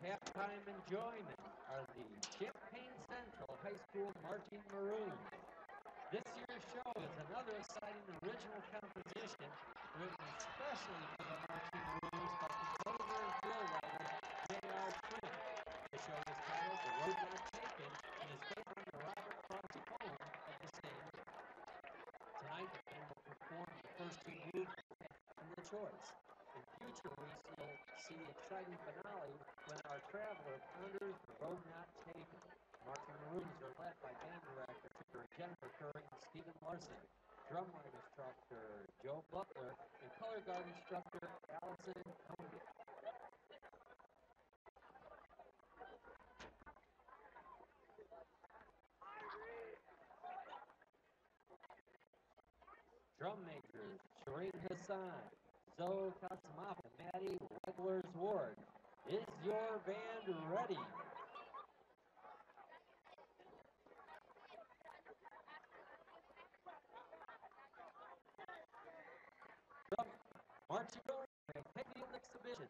halftime enjoyment are the Champaign Central High School Marching Maroons. This year's show is another exciting original composition written especially for the Marching Maroons by composer and field writer J.R. Trim. The show is titled The Road Not Taken and is based on the Robert Frost poem of the same name. Tonight the band will perform the first two movements from the choice. In future weeks you'll see the exciting finale when our traveler ponders the road not taken. Marching Maroons are led by band director Jennifer Curry and Stephen Larson, drumline instructor Joe Butler, and color guard instructor Allison Coney. Drum majors Shireen Hassan, Zoe Kasimov, and Maddie Wegler's Ward. Is your band ready? Drum marching on a heavy exhibition.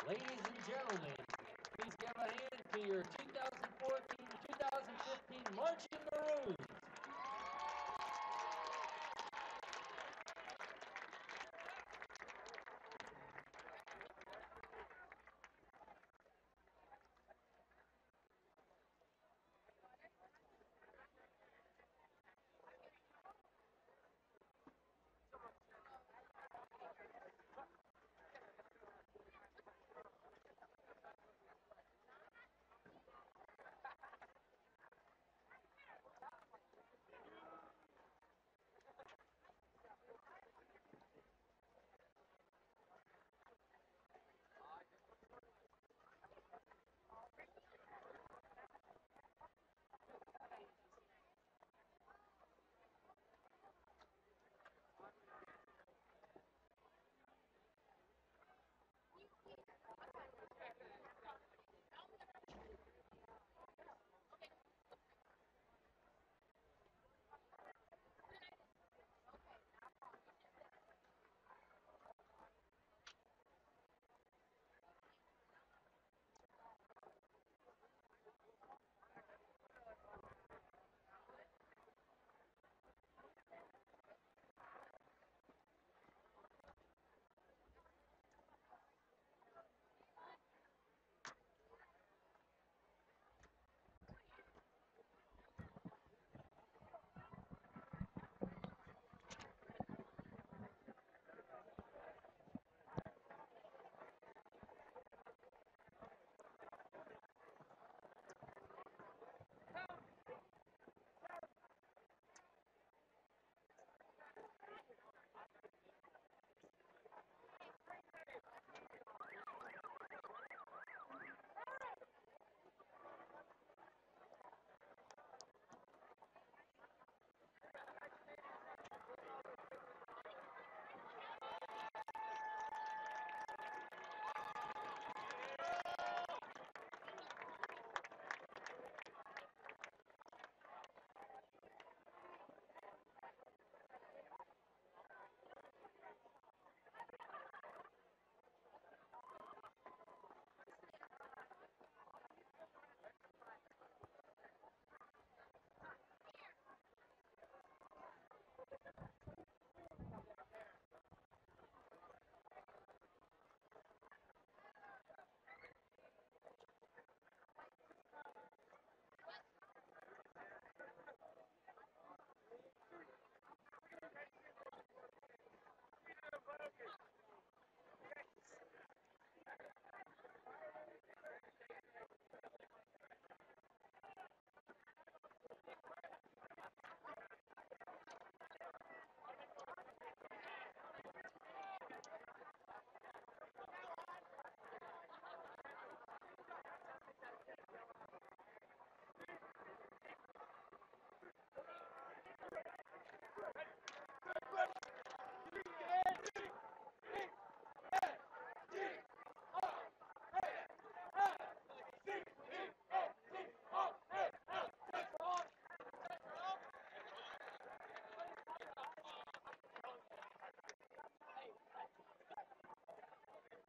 Ladies and gentlemen, please give a hand to your 2014-2015 Marching Maroons.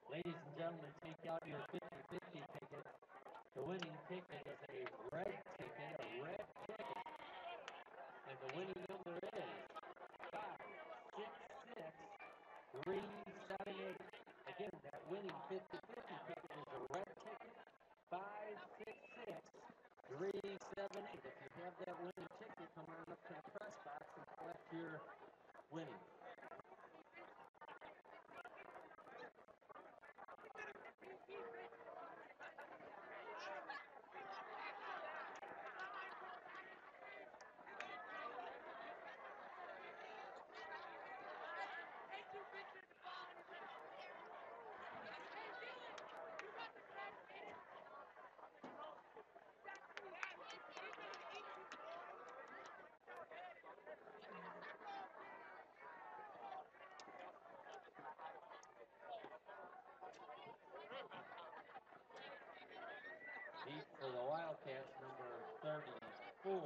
Ladies and gentlemen, take out your 50-50 tickets. The winning ticket is a red ticket, and the winning number is 566378. Again, that winning 50-50 ticket is a red ticket, 566378. If you have that winning ticket, come on up to the press box and collect your winning. Deep for the Wildcats, number 34,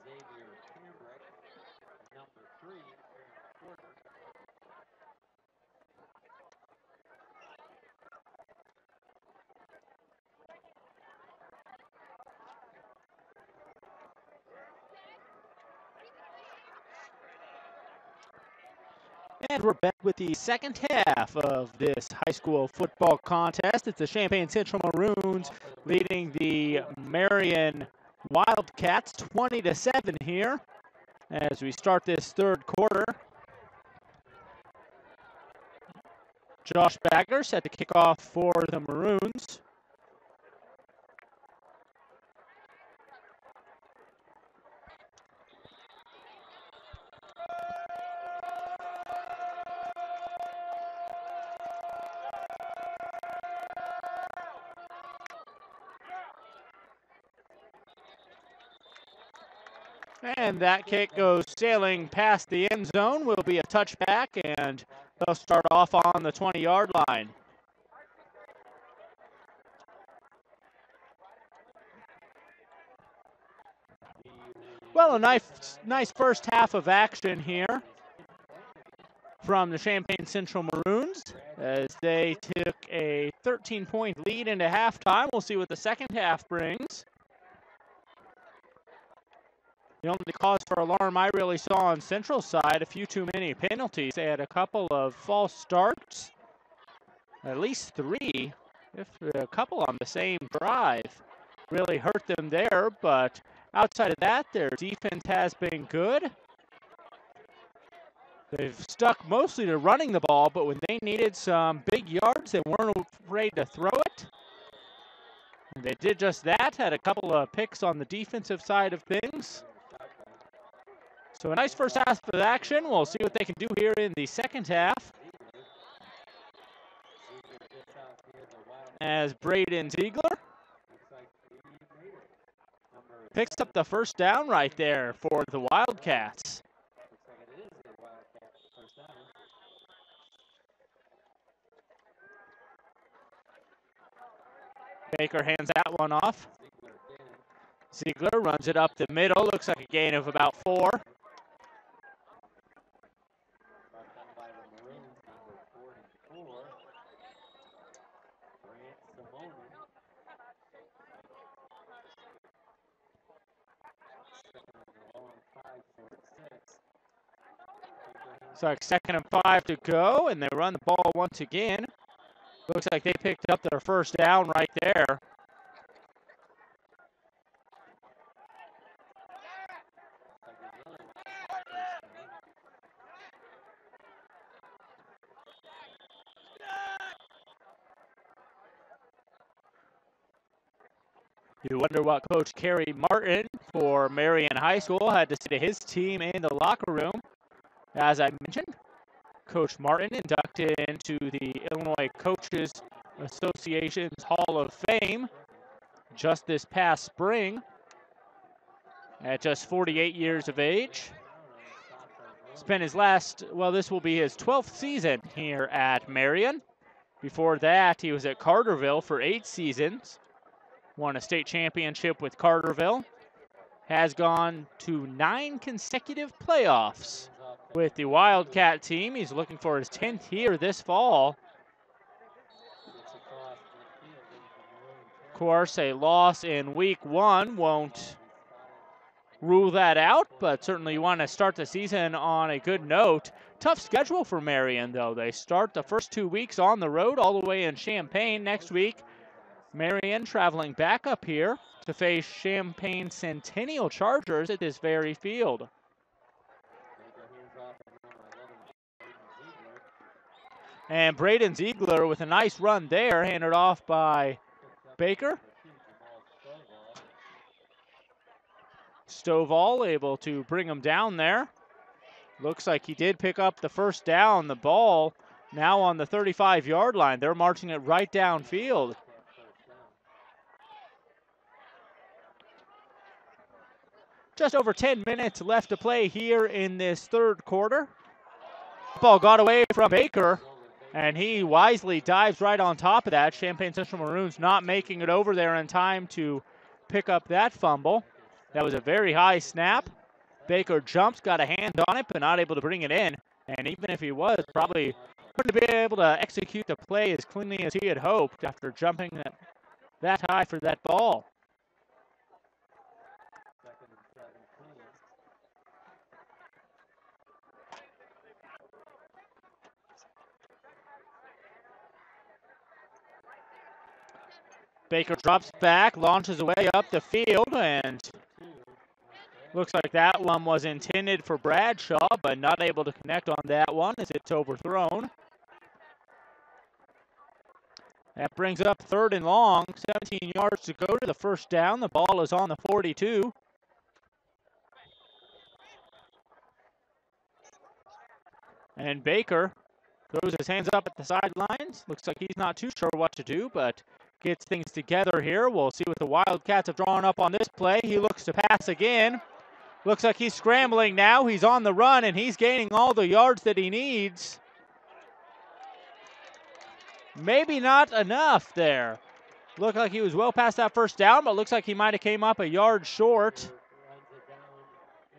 Xavier Cambrick. Number 3, Aaron Porter. And we're back with the second half of this high school football contest. It's the Champaign Central Maroons leading the Marion Wildcats 20-7 here as we start this third quarter. Josh Bagger set to kick off for the Maroons. And that kick goes sailing past the end zone. Will be a touchback, and they'll start off on the 20-yard line. Well, a nice first half of action here from the Champaign Central Maroons as they took a 13-point lead into halftime. We'll see what the second half brings. The only cause for alarm I really saw on Central's side, a few too many penalties. They had a couple of false starts, at least three, if a couple on the same drive. Really hurt them there, but outside of that, their defense has been good. They've stuck mostly to running the ball, but when they needed some big yards, they weren't afraid to throw it. And they did just that, had a couple of picks on the defensive side of things. So a nice first half of action. We'll see what they can do here in the second half. As Braden Ziegler picks up the first down right there for the Wildcats. Baker hands that one off. Ziegler runs it up the middle. Looks like a gain of about 4. So like 2nd and 5 to go, and they run the ball once again. Looks like they picked up their first down right there. You wonder what Coach Kerry Martin for Marion High School had to say to his team in the locker room. As I mentioned, Coach Martin inducted into the Illinois Coaches Association's Hall of Fame just this past spring at just 48 years of age. Spent his this will be his 12th season here at Marion. Before that, he was at Carterville for 8 seasons. Won a state championship with Carterville. Has gone to 9 consecutive playoffs with the Wildcat team. He's looking for his 10th here this fall. Of course, a loss in week 1 won't rule that out, but certainly you want to start the season on a good note. Tough schedule for Marion, though. They start the first 2 weeks on the road all the way in Champaign. Next week, Marion traveling back up here to face Champaign Centennial Chargers at this very field. And Braden Ziegler with a nice run there, handed off by Baker. Stovall able to bring him down there. Looks like he did pick up the first down. The ball now on the 35-yard line. They're marching it right downfield. Just over 10 minutes left to play here in this third quarter. Ball got away from Baker, and he wisely dives right on top of that. Champaign Central Maroons not making it over there in time to pick up that fumble. That was a very high snap. Baker jumps, got a hand on it, but not able to bring it in. And even if he was, probably wouldn't be able to execute the play as cleanly as he had hoped after jumping that high for that ball. Baker drops back, launches away up the field, and looks like that one was intended for Bradshaw, but not able to connect on that one as it's overthrown. That brings up 3rd and long, 17 yards to go to the first down. The ball is on the 42. And Baker throws his hands up at the sidelines. Looks like he's not too sure what to do, but gets things together here. We'll see what the Wildcats have drawn up on this play. He looks to pass again. Looks like he's scrambling now. He's on the run, and he's gaining all the yards that he needs. Maybe not enough there. Looked like he was well past that first down, but looks like he might have came up a yard short. Runs it down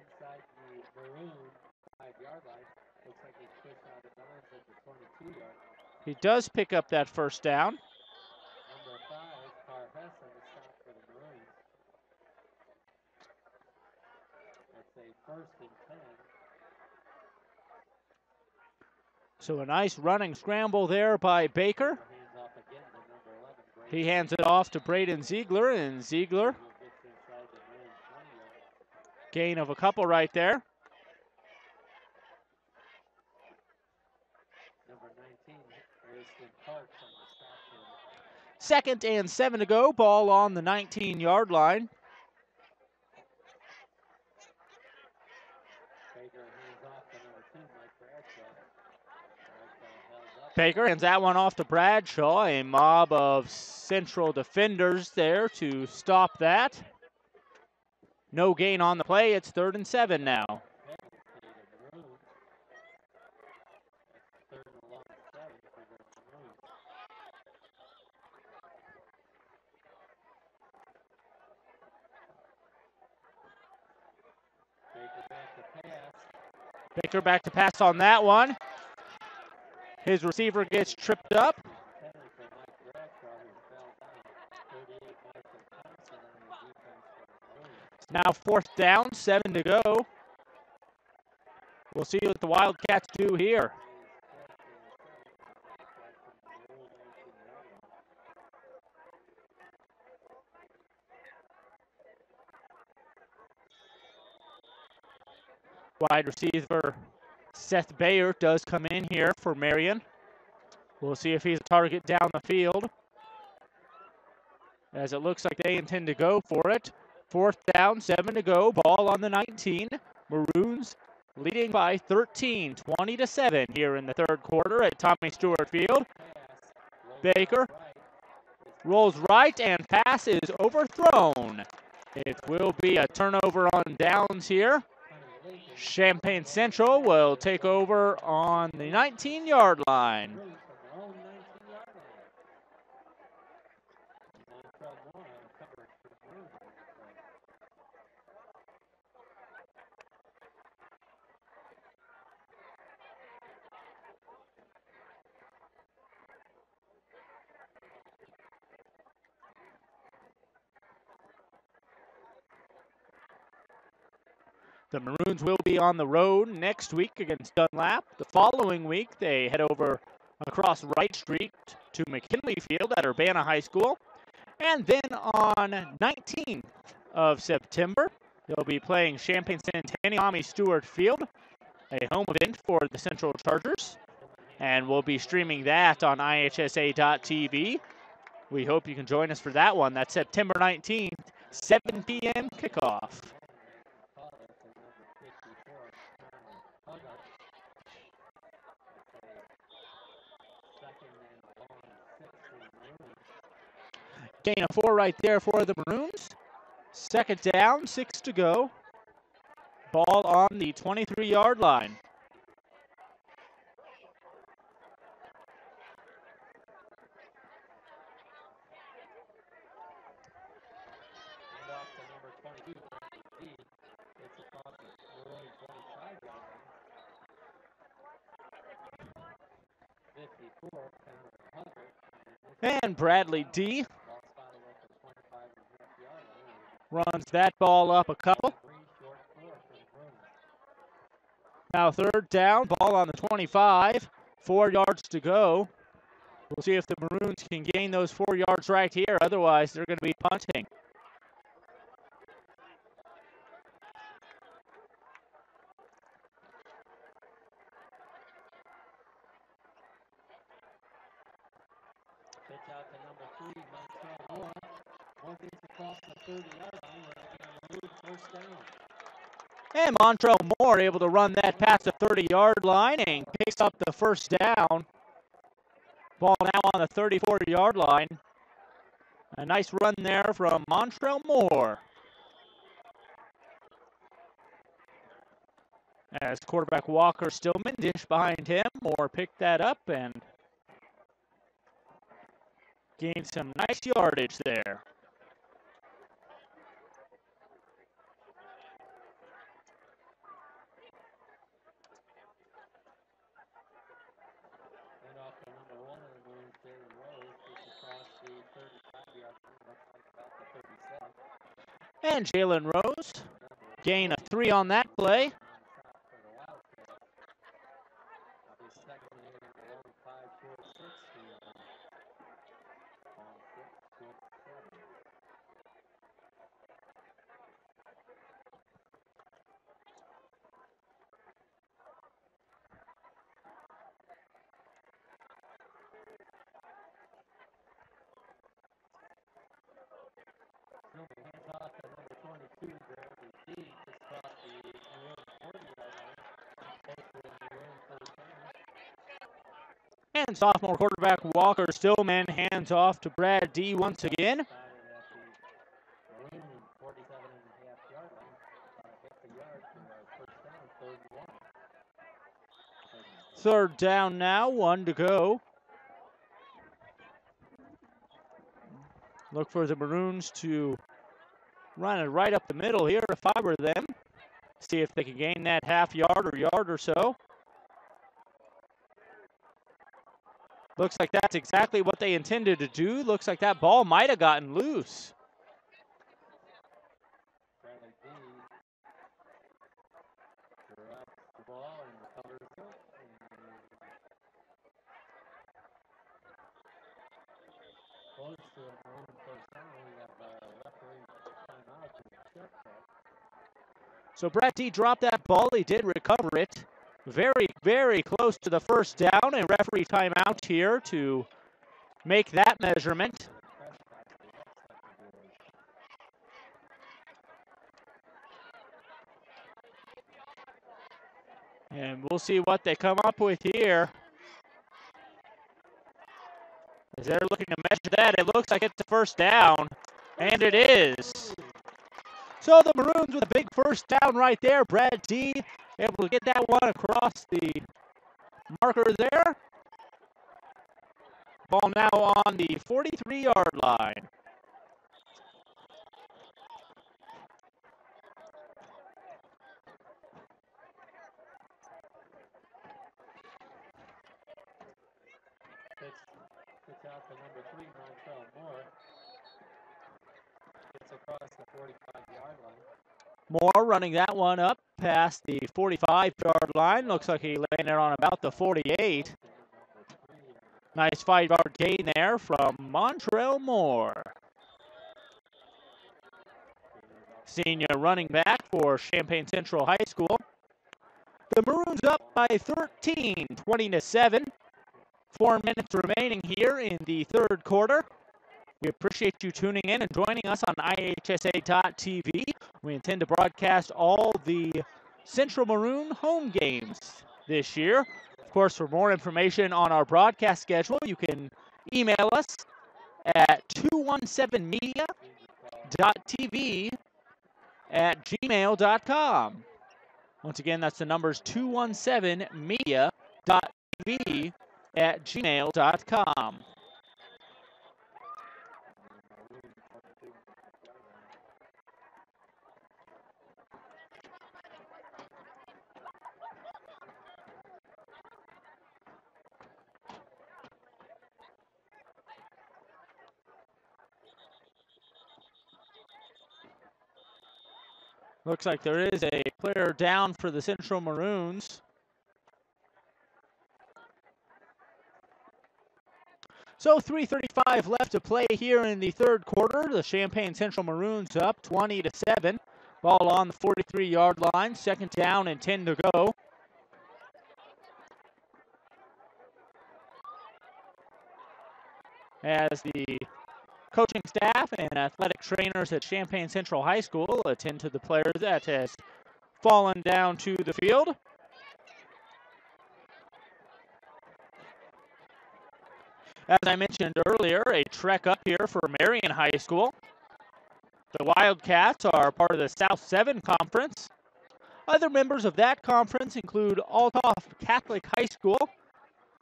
inside the Maroon 5-yard line. Looks like he's pushed out of bounds at the 22-yard line. He does pick up that first down. Number 5, Carhess on the stop for the Maroons. That's a 1st and 10. So a nice running scramble there by Baker. Hands off again to number 11, Brady. He hands it off to Braden Ziegler, and Ziegler, Gets inside the Maroons 20-yard. gain of a couple right there. Number 19, Harrison Parks on the stop here. 2nd and 7 to go. Ball on the 19-yard line. Baker hands off to number 2, Mike Bradshaw. Baker hands that one off to Bradshaw. A mob of Central defenders there to stop that. No gain on the play. It's 3rd and 7 now. Baker back to pass on that one. His receiver gets tripped up. It's now 4th down, 7 to go. We'll see what the Wildcats do here. Wide receiver Seth Bayer does come in here for Marion. We'll see if he's a target down the field, as it looks like they intend to go for it. 4th down, 7 to go. Ball on the 19. Maroons leading by 13, 20-7 here in the 3rd quarter at Tommy Stewart Field. Baker rolls right, and pass is overthrown. It will be a turnover on downs here. Champaign Central will take over on the 19-yard line. The Maroons will be on the road next week against Dunlap. The following week, they head over across Wright Street to McKinley Field at Urbana High School. And then on 19th of September, they'll be playing Champaign Centennial Tommy Stewart Field, a home event for the Central Chargers. And we'll be streaming that on IHSA.tv. We hope you can join us for that one. That's September 19th, 7 p.m. kickoff. Gain of 4 right there for the Maroons. 2nd down, 6 to go. Ball on the 23-yard line. And Bradley D runs that ball up a couple. Now 3rd down, ball on the 25, 4 yards to go. We'll see if the Maroons can gain those 4 yards right here. Otherwise, they're going to be punting. Pitch out to number 3, Montrell Moore. Moore gets across the 30-yard line. We're going to move first down. And Montrell Moore able to run that past the 30-yard line and picks up the first down. Ball now on the 34-yard line. A nice run there from Montrell Moore. As quarterback Walker Stillman dish behind him, Moore picked that up and gained some nice yardage there. And off to number 1 of the Maroons, Jalen Rose, gets across the 35-yard line, looks like about the 37. And Jalen Rose, gain of 3 on that play. For the Wildcats. I'll be second here in the long 5-4-6 field. On 6-4-7. Hands off to number 22, Bradley D. Just across the Maroon 40-yard line. Close to the Maroon first down. And sophomore quarterback Walker Stillman hands off to Brad D once again. Started at the Maroon 47.5-yard line. Hit the yard for our first down, 3rd and 1. Third down now, 1 to go. Look for the Maroons to run it right up the middle here if I were them. See if they can gain that half yard or so. Looks like that's exactly what they intended to do. Looks like that ball might have gotten loose. Bradley D. drops the ball and recovers it. Close to a Maroon first down. We have a referee timeout to check that. So Brad D dropped that ball. He did recover it. Very, very close to the first down. A referee timeout here to make that measurement. And we'll see what they come up with here. As they're looking to measure that, it looks like it's the first down. And it is. So the Maroons with a big first down right there. Brad D able to get that one across the marker there. Ball now on the 43-yard line. Pitch out to number 3, Montrell Moore. Gets across the 45-yard line. Moore running that one up past the 45-yard line. Looks like he landed on about the 48. Nice 5-yard gain there from Montrell Moore. Senior running back for Champaign Central High School. The Maroons up by 13, 20-7. 4 minutes remaining here in the third quarter. We appreciate you tuning in and joining us on IHSA.TV. We intend to broadcast all the Central Maroon home games this year. Of course, for more information on our broadcast schedule, you can email us at 217media.tv@gmail.com. Once again, that's the numbers 217media.tv@gmail.com. Looks like there is a player down for the Central Maroons. So 3:35 left to play here in the third quarter. The Champaign Central Maroons up 20-7. Ball on the 43-yard line. Second down and 10 to go. As the coaching staff and athletic trainers at Champaign Central High School attend to the players that has fallen down to the field. As I mentioned earlier, a trek up here for Marion High School. The Wildcats are part of the South 7 Conference. Other members of that conference include Althoff Catholic High School.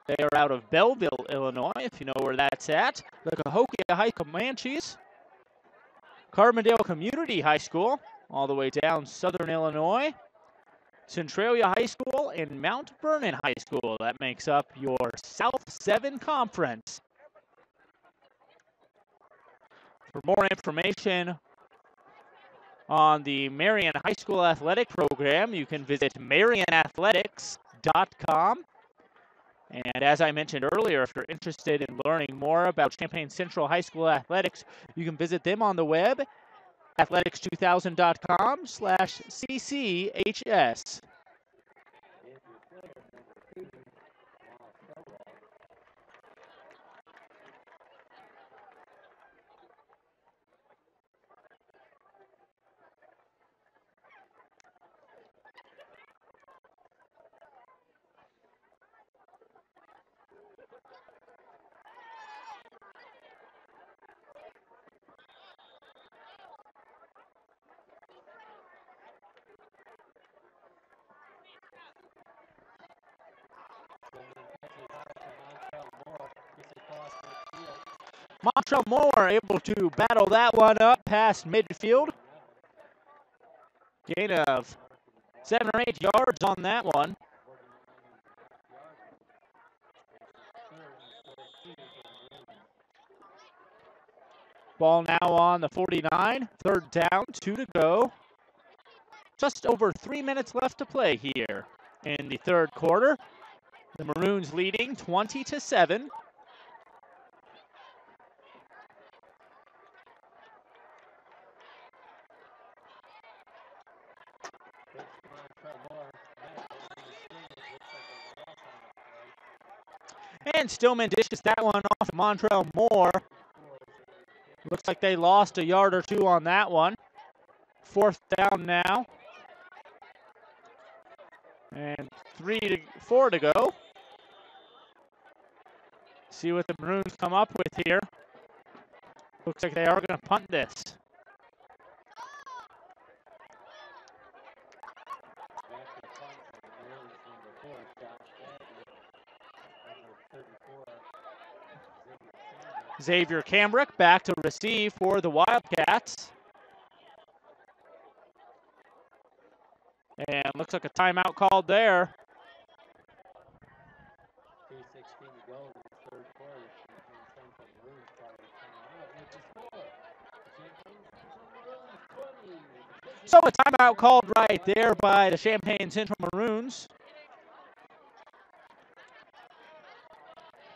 They are out of Belleville, Illinois, if you know where that's at. The Cahokia High Comanches. Carbondale Community High School, all the way down Southern Illinois. Centralia High School and Mount Vernon High School. That makes up your South 7 Conference. For more information on the Marion High School Athletic Program, you can visit marionathletics.com. And as I mentioned earlier, if you're interested in learning more about Champaign Central High School athletics, you can visit them on the web, athletics2000.com/CCHS. Montrell Moore able to battle that one up past midfield. Gain of 7 or 8 yards on that one. Ball now on the 49. Third down, 2 to go. Just over 3 minutes left to play here in the third quarter. The Maroons leading 20-7. And Stillman dishes that one off to Montrell Moore. Looks like they lost a yard or two on that one. Fourth down now. And 4 to go. See what the Maroons come up with here. Looks like they are going to punt this. Xavier Cambrick back to receive for the Wildcats. And looks like a timeout called there. 2:16 to go in the third quarter. So a timeout called right there by the Champaign Central Maroons,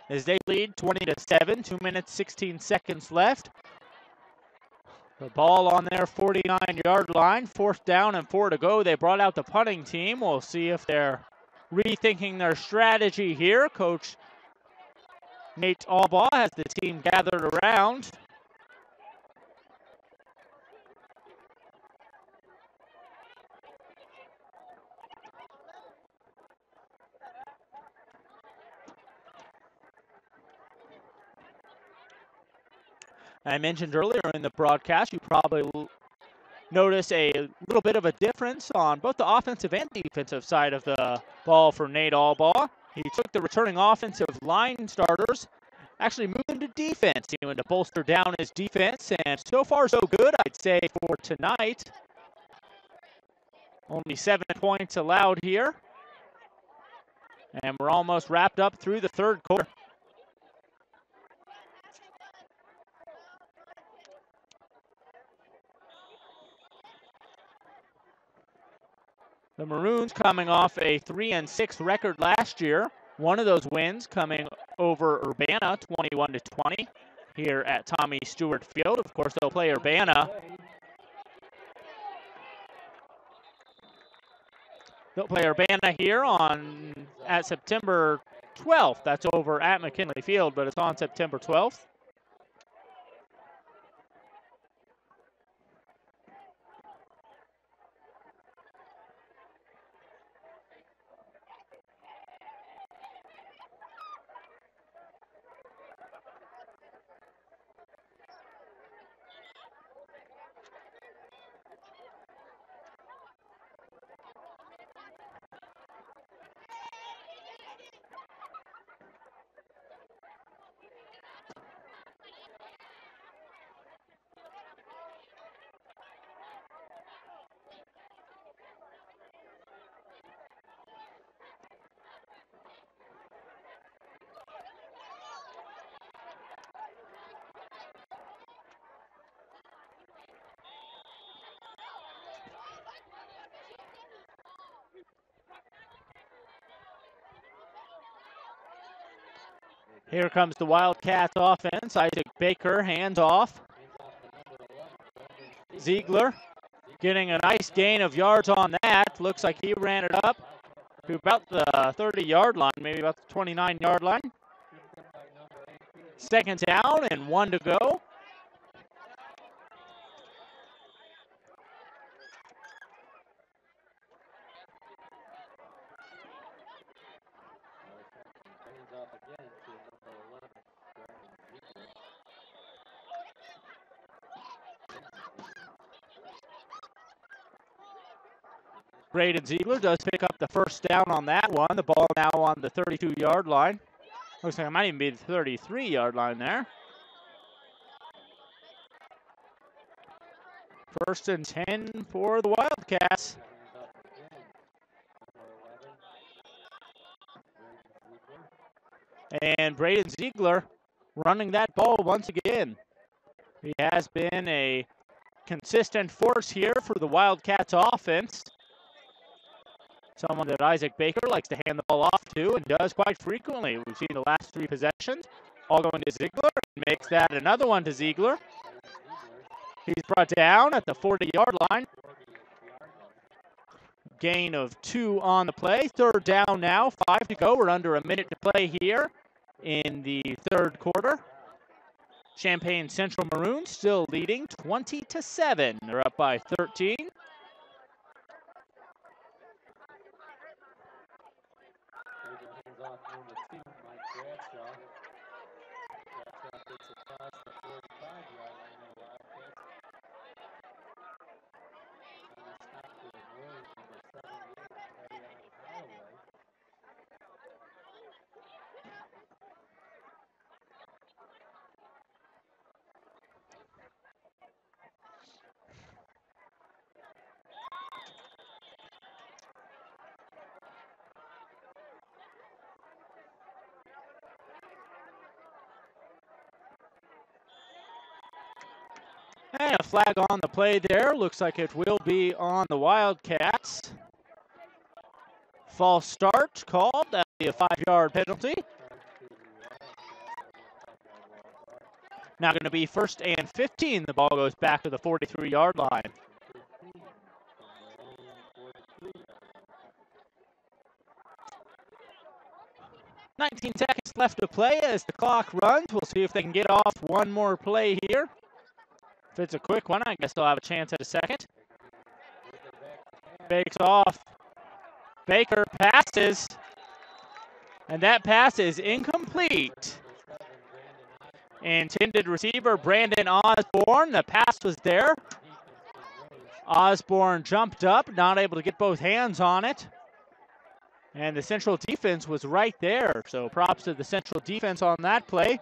as they lead 20-7, 2 minutes, 16 seconds left. The ball on their 49-yard line, fourth down and 4 to go. They brought out the punting team. We'll see if they're rethinking their strategy here. Coach Nate Albaugh has the team gathered around. I mentioned earlier in the broadcast, you probably notice a little bit of a difference on both the offensive and defensive side of the ball for Nate Albaugh. He took the returning offensive line starters, actually moved them to defense. He wanted to bolster down his defense, and so far so good, I'd say, for tonight. Only 7 points allowed here. And we're almost wrapped up through the third quarter. The Maroons coming off a 3-6 record last year. One of those wins coming over Urbana 21-20 here at Tommy Stewart Field. Of course, they'll play Urbana. They'll play Urbana here at September 12th. That's over at McKinley Field, but it's on September 12th. Here comes the Wildcats offense. Isaac Baker, hands off. Ziegler getting a nice gain of yards on that. Looks like he ran it up to about the 30-yard line, maybe about the 29-yard line. Second down and 1 to go. Braden Ziegler does pick up the first down on that one. The ball now on the 32-yard line. Looks like it might even be the 33-yard line there. First and 10 for the Wildcats. And Braden Ziegler running that ball once again. He has been a consistent force here for the Wildcats offense. Someone that Isaac Baker likes to hand the ball off to and does quite frequently. We've seen the last 3 possessions all going to Ziegler. Makes that another one to Ziegler. He's brought down at the 40-yard line. Gain of 2 on the play. Third down now, 5 to go. We're under a minute to play here in the third quarter. Champaign Central Maroons still leading 20-7. They're up by 13. Off number 2, Mike Bradshaw. Bradshaw gets across the 45-yard line of the Wildcats. And it's stopped with a Maroons, number 78, Marion High. And a flag on the play there. Looks like it will be on the Wildcats. False start called. That'll be a 5-yard penalty. Now going to be 1st and 15. The ball goes back to the 43-yard line. 19 seconds left to play as the clock runs. We'll see if they can get off one more play here. If it's a quick one, I guess they'll have a chance at a second. Fakes off. Baker passes. And that pass is incomplete. Intended receiver, Brandon Osborne. The pass was there. Osborne jumped up, not able to get both hands on it. And the Central defense was right there. So props to the Central defense on that play.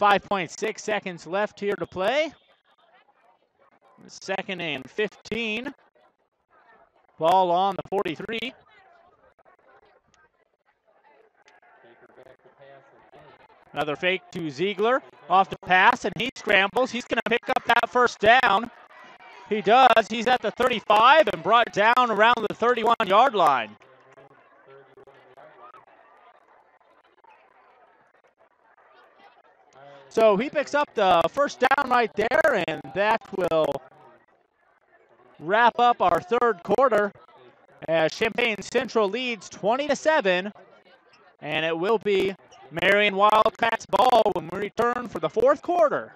5.6 seconds left here to play. 2nd and 15. Ball on the 43. Another fake to Ziegler. Off the pass, and he scrambles. He's going to pick up that first down. He does. He's at the 35 and brought down around the 31-yard line. So he picks up the first down right there, and that will wrap up our third quarter as Champaign Central leads 20-7, and it will be Marion Wildcats ball when we return for the fourth quarter.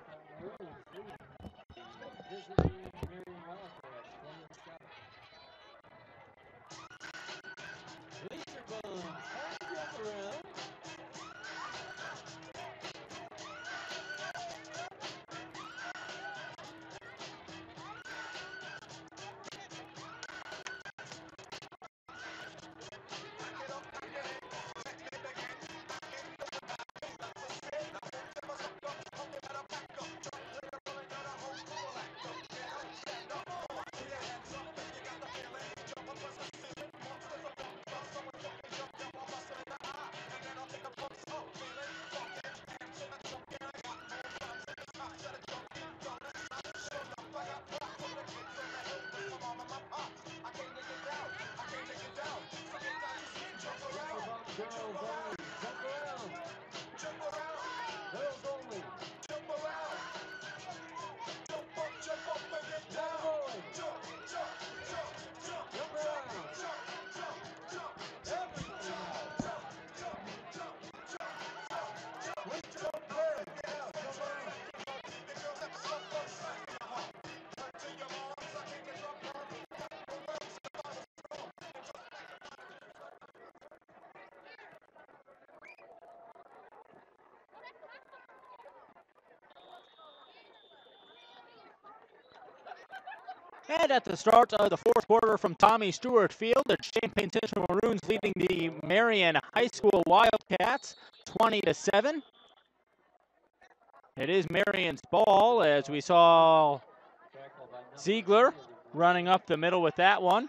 And at the start of the fourth quarter from Tommy Stewart Field, the Champaign Central Maroons leading the Marion High School Wildcats 20-7. It is Marion's ball as we saw Ziegler running up the middle with that one.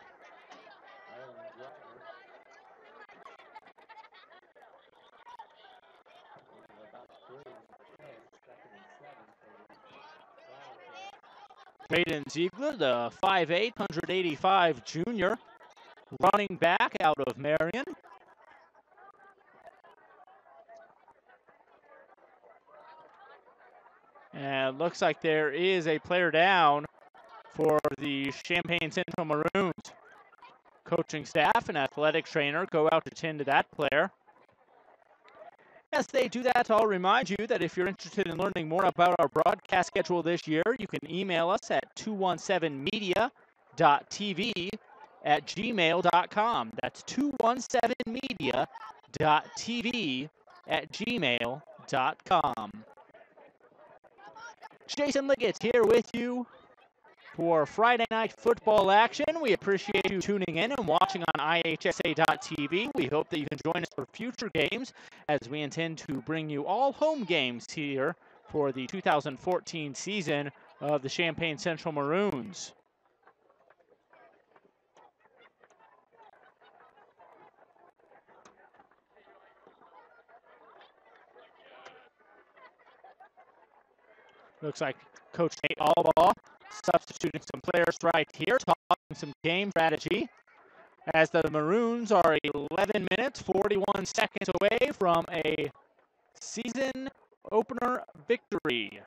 Braden Ziegler, the 5'8", 185 junior, running back out of Marion. And it looks like there is a player down for the Champaign Central Maroons. Coaching staff and athletic trainer go out to tend to that player. As they do that, I'll remind you that if you're interested in learning more about our broadcast schedule this year, you can email us at 217media.tv@gmail.com. That's 217media.tv@gmail.com. Jason Liggett here with you for Friday night football action. We appreciate you tuning in and watching on IHSA.tv. We hope that you can join us for future games as we intend to bring you all home games here for the 2014 season of the Champaign Central Maroons. Looks like Coach Nate Albaugh substituting some players right here, talking some game strategy, as the Maroons are 11 minutes, 41 seconds away from a season opener victory.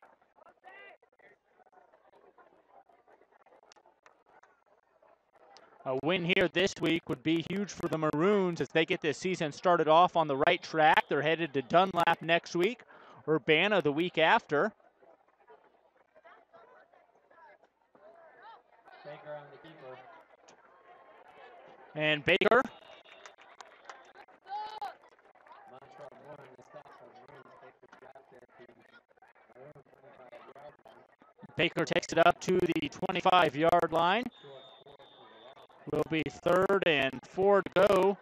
A win here this week would be huge for the Maroons as they get this season started off on the right track. They're headed to Dunlap next week, Urbana the week after. Baker on the keeper. And Baker takes it up to the 25-yard line. Will be 3rd and 4 to go.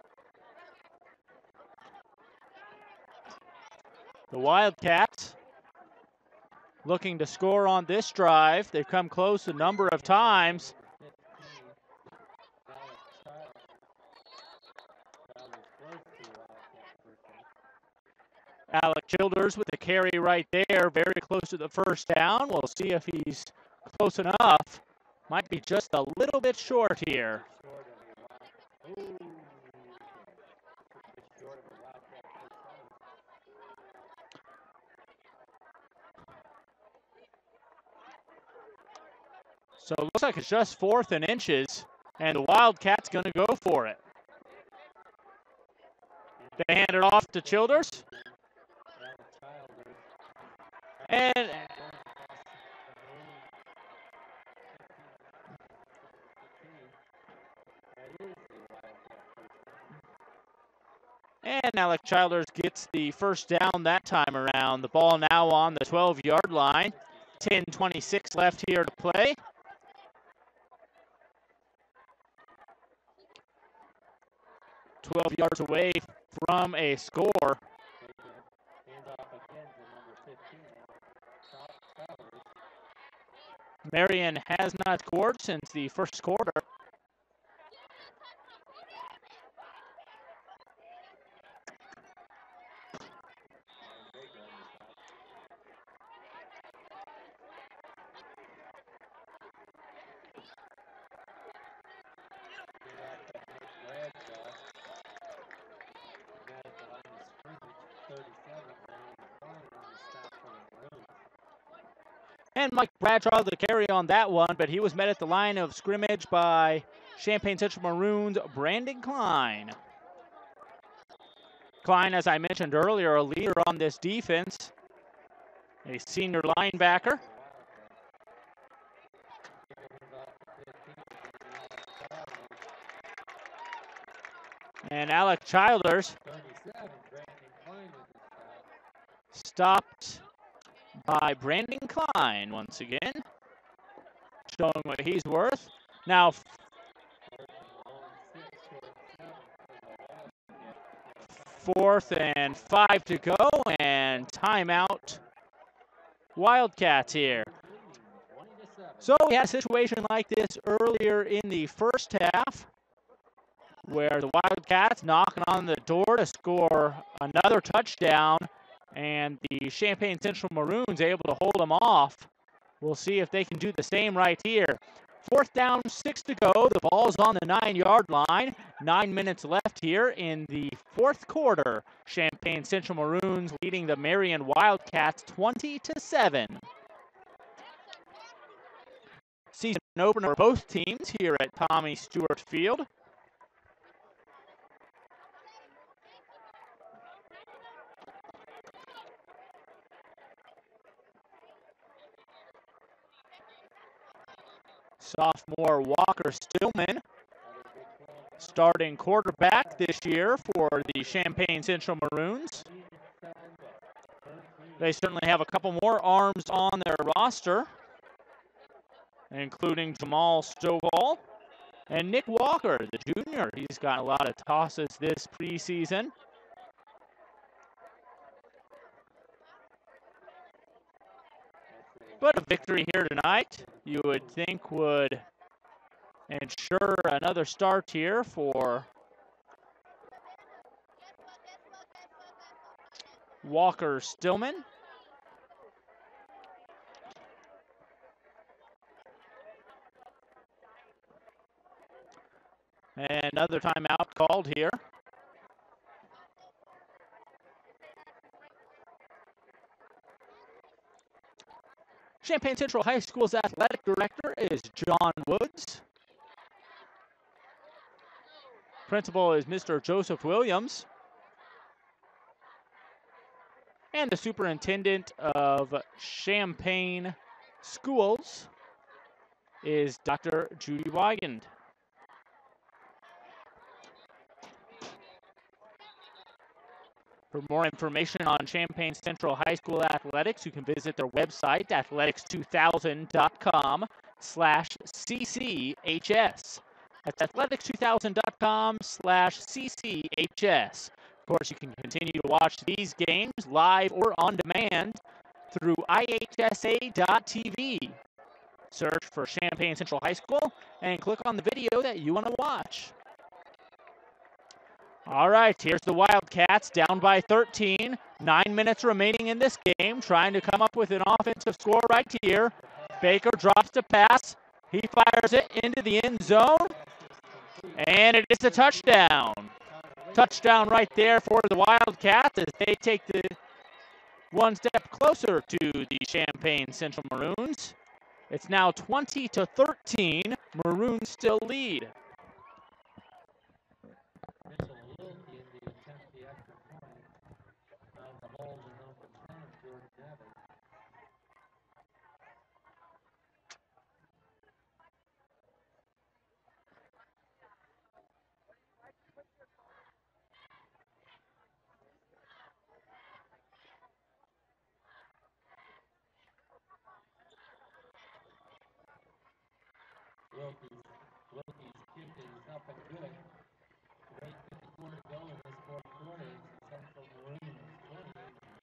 The Wildcats looking to score on this drive. They've come close a number of times. Alec Childers with the carry right there, very close to the first down. We'll see if he's close enough. Might be just a little bit short here. So it looks like it's just 4th and inches, and the Wildcats going to go for it. They hand it off to Childers. And Alec Childers gets the first down that time around. The ball now on the 12-yard line. 10:26 left here to play. ,12 yards away from a score. Marion has not scored since the first quarter. And Mike Bradshaw the carry on that one, but he was met at the line of scrimmage by Champaign Central Maroons' Brandon Klein. Klein, as I mentioned earlier, a leader on this defense, a senior linebacker. And Alec Childers stopped by Brandon Klein once again, showing what he's worth. Now, 4th and 5 to go, and timeout Wildcats here. So we had a situation like this earlier in the first half, where the Wildcats knocking on the door to score another touchdown, and the Champaign Central Maroons able to hold them off. We'll see if they can do the same right here. 4th down, 6 to go. The ball's on the 9-yard line. 9 minutes left here in the 4th quarter. Champaign Central Maroons leading the Marion Wildcats 20-7. Season opener for both teams here at Tommy Stewart Field. Sophomore Walker Stillman, starting quarterback this year for the Champaign Central Maroons. They certainly have a couple more arms on their roster, including Jamal Stovall and Nick Walker, the junior. He's got a lot of tosses this preseason. But a victory here tonight, you would think, would ensure another start here for Walker Stillman. And another timeout called here. Champaign Central High School's athletic director is John Woods. Principal is Mr. Joseph Williams. And the superintendent of Champaign Schools is Dr. Judy Weigand. For more information on Champaign Central High School athletics, you can visit their website, athletics2000.com/CCHS. That's athletics2000.com/CCHS. Of course, you can continue to watch these games live or on demand through ihsa.tv. Search for Champaign Central High School and click on the video that you want to watch. All right, here's the Wildcats down by 13. 9 minutes remaining in this game, trying to come up with an offensive score right here. Baker drops the pass. He fires it into the end zone, and it is a touchdown. Touchdown right there for the Wildcats as they take the one step closer to the Champaign Central Maroons. It's now 20-13. Maroons still lead. Mitchell Wilkie in the attempt the extra point. Found the hole to number 10, Jordan Evans. Wilkie's kick is up and good. 8:54 to go in this fourth quarter. It's the Central Maroons 20,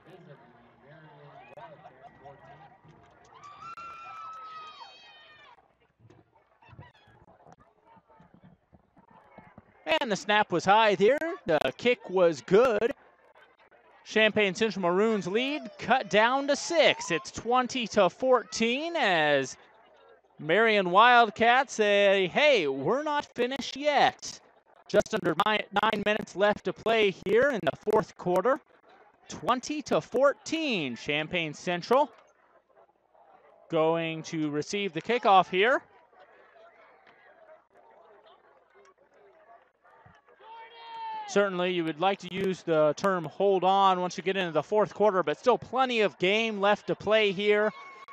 visiting Marion Wildcats 14. And the snap was high there. The kick was good. Champaign Central Maroons lead cut down to 6. It's 20-14 as Marion Wildcats say, hey, we're not finished yet. Just under 9 minutes left to play here in the fourth quarter. 20-14, Champaign Central going to receive the kickoff here. Certainly, you would like to use the term hold on once you get into the fourth quarter, but still plenty of game left to play here.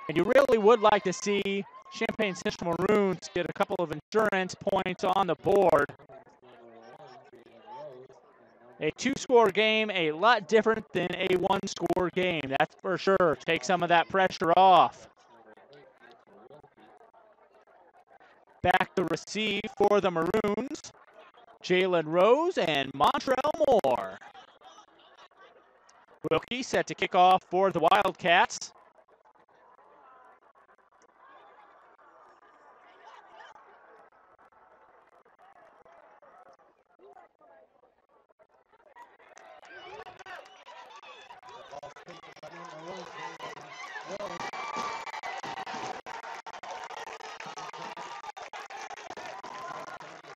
And you really would like to see Champaign Central Maroons get a couple of insurance points on the board. A two-score game, a lot different than a one-score game, that's for sure. Take some of that pressure off. Back to receive for the Maroons, Jalen Rose and Montrell Moore. Wilkie set to kick off for the Wildcats.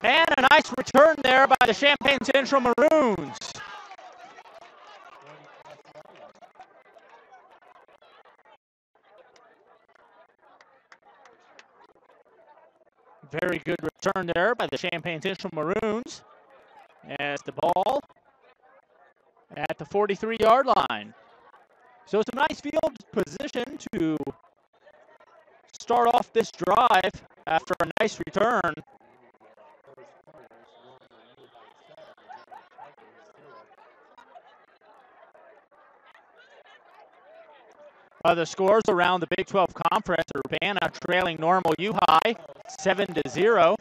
And a nice return there by the Champaign Central Maroons. Very good return there by the Champaign Central Maroons as the ball at the 43-yard line. So it's a nice field position to start off this drive after a nice return. Other scores around the Big 12 Conference, Urbana trailing Normal U High 7-0.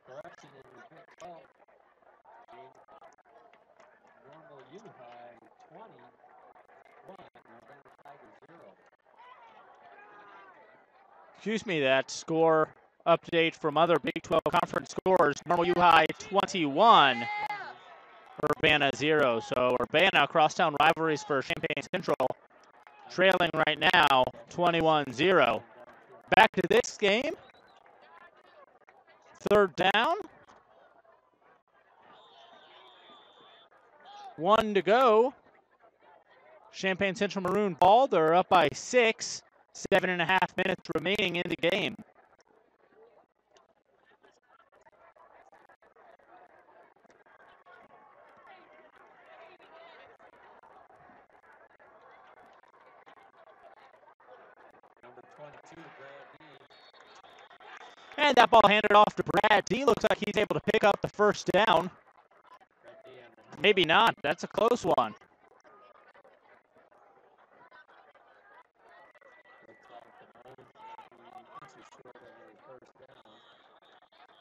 Correction in the Big 12. Normal U High 21, Urbana Tigers 0. Excuse me, that score update from other Big 12 Conference scores. Normal U High 21, Urbana 0. So Urbana crosstown rivalries for Champaign Central trailing right now 21-0. Back to this game. Third down. 1 to go. Champaign Central Maroon ball. They're up by 6. 7.5 minutes remaining in the game. Number 22, Brad D. And that ball handed off to Brad D. Looks like he's able to pick up the first down. Maybe not. That's a close one.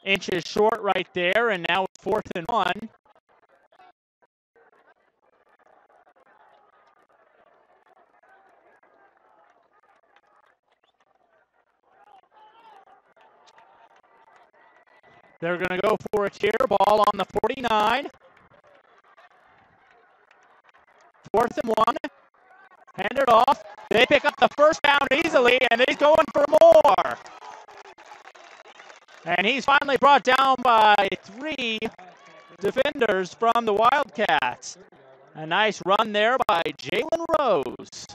Inches short right there, and now it's 4th and 1. They're going to go for it here. Ball on the 49. 4th and 1. Hand it off. They pick up the first down easily, and he's going for more. And he's finally brought down by 3 defenders from the Wildcats. A nice run there by Jalen Rose.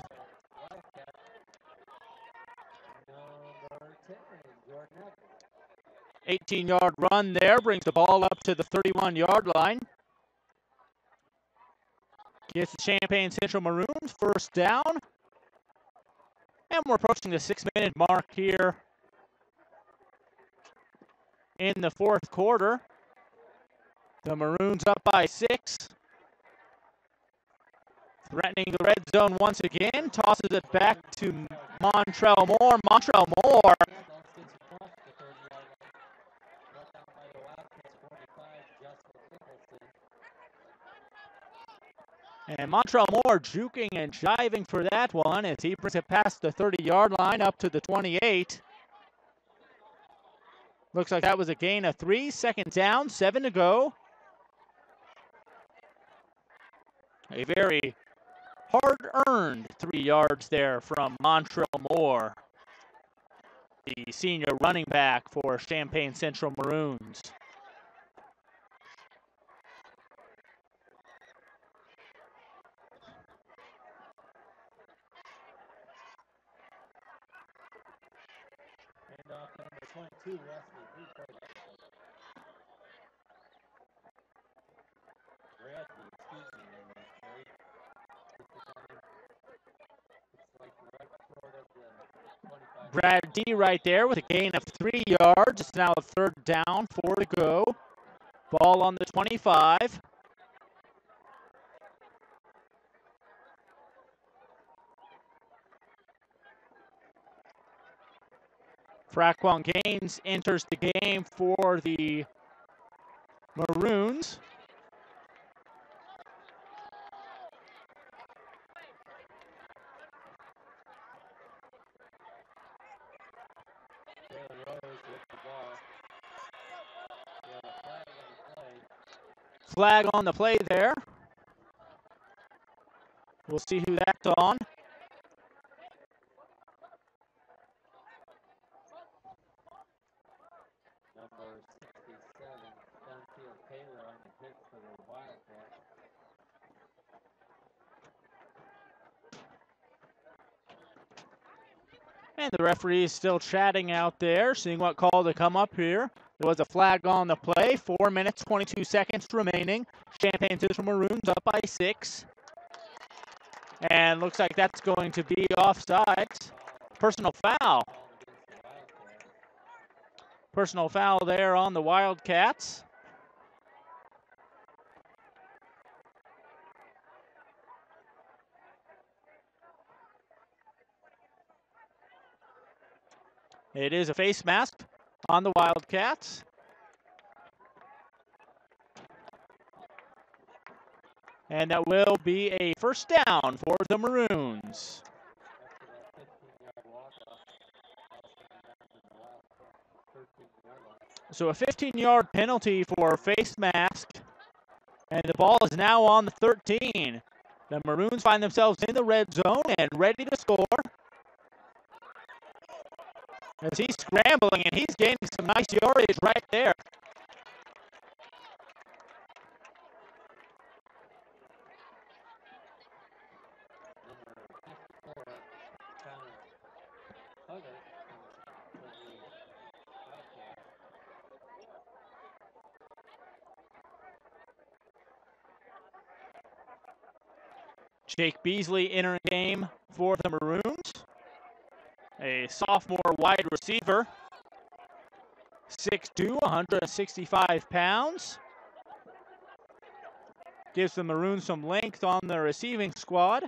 18-yard run there, brings the ball up to the 31-yard line. Gets the Champaign Central Maroons first down. And we're approaching the 6-minute mark here in the 4th quarter. The Maroons up by 6. Threatening the red zone once again. Tosses it back to Montrell Moore. Montrell Moore. And Montrell Moore juking and jiving for that one as he brings it past the 30-yard line up to the 28. Looks like that was a gain of 3. 2nd down, 7 to go. A very hard-earned 3 yards there from Montrell Moore, the senior running back for Champaign Central Maroons. And off number 22, Brad D right there with a gain of 3 yards. It's now a 3rd down, 4 to go. Ball on the 25. Fraquan Gaines enters the game for the Maroons. Flag on the play there. We'll see who that's on. Number 67, Dunfield Taylor on the hit for the Wildcats. And the referee is still chatting out there, seeing what call to come up here. There was a flag on the play. 4 minutes, 22 seconds remaining. Champaign Central Maroons up by 6. And looks like that's going to be offsides. Personal foul. Personal foul there on the Wildcats. It is a face mask on the Wildcats. And that will be a first down for the Maroons. So a 15-yard penalty for face mask. And the ball is now on the 13. The Maroons find themselves in the red zone and ready to score. As he's scrambling and he's gaining some nice yardage right there. Jake Beasley entering the game for the Maroons. A sophomore wide receiver. 6'2", 165 pounds. Gives the Maroons some length on the receiving squad.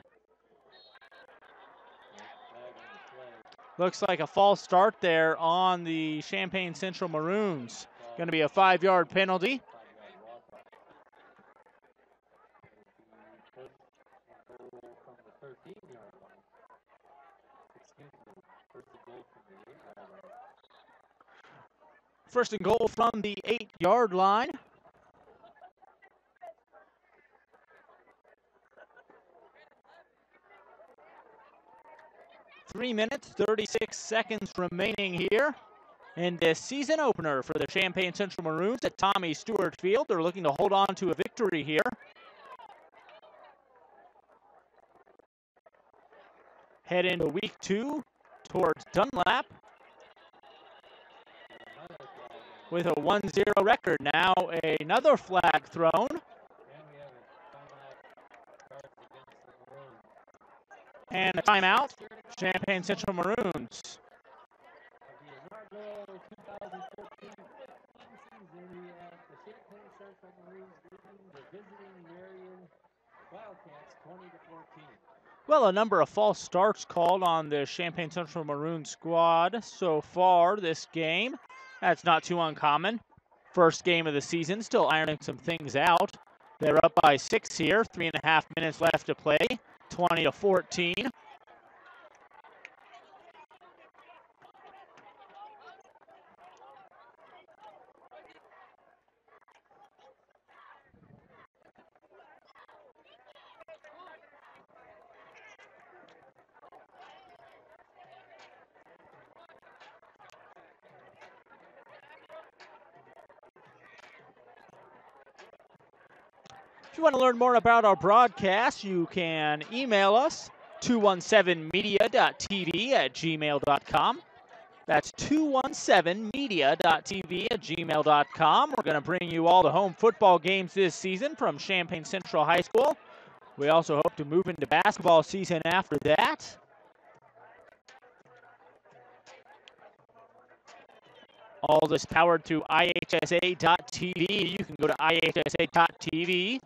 Looks like a false start there on the Champaign Central Maroons. Going to be a 5-yard penalty. First and goal from the 8-yard line. Three minutes, 36 seconds remaining here in this season opener for the Champaign Central Maroons at Tommy Stewart Field. They're looking to hold on to a victory here. Head into week 2 towards Dunlap with a 1-0 record. Now another flag thrown. And a timeout, Champaign Central Maroons. The inaugural 2014-15 season, we have the Champaign Central Maroons leading the visiting Marion Wildcats 20-14. Well, a number of false starts called on the Champaign Central Maroon squad so far this game. That's not too uncommon. First game of the season, still ironing some things out. They're up by 6 here, 3.5 minutes left to play, 20-14. If you want to learn more about our broadcast, you can email us, 217media.tv@gmail.com. That's 217media.tv@gmail.com. We're going to bring you all the home football games this season from Champaign Central High School. We also hope to move into basketball season after that. All this powered through ihsa.tv. You can go to ihsa.tv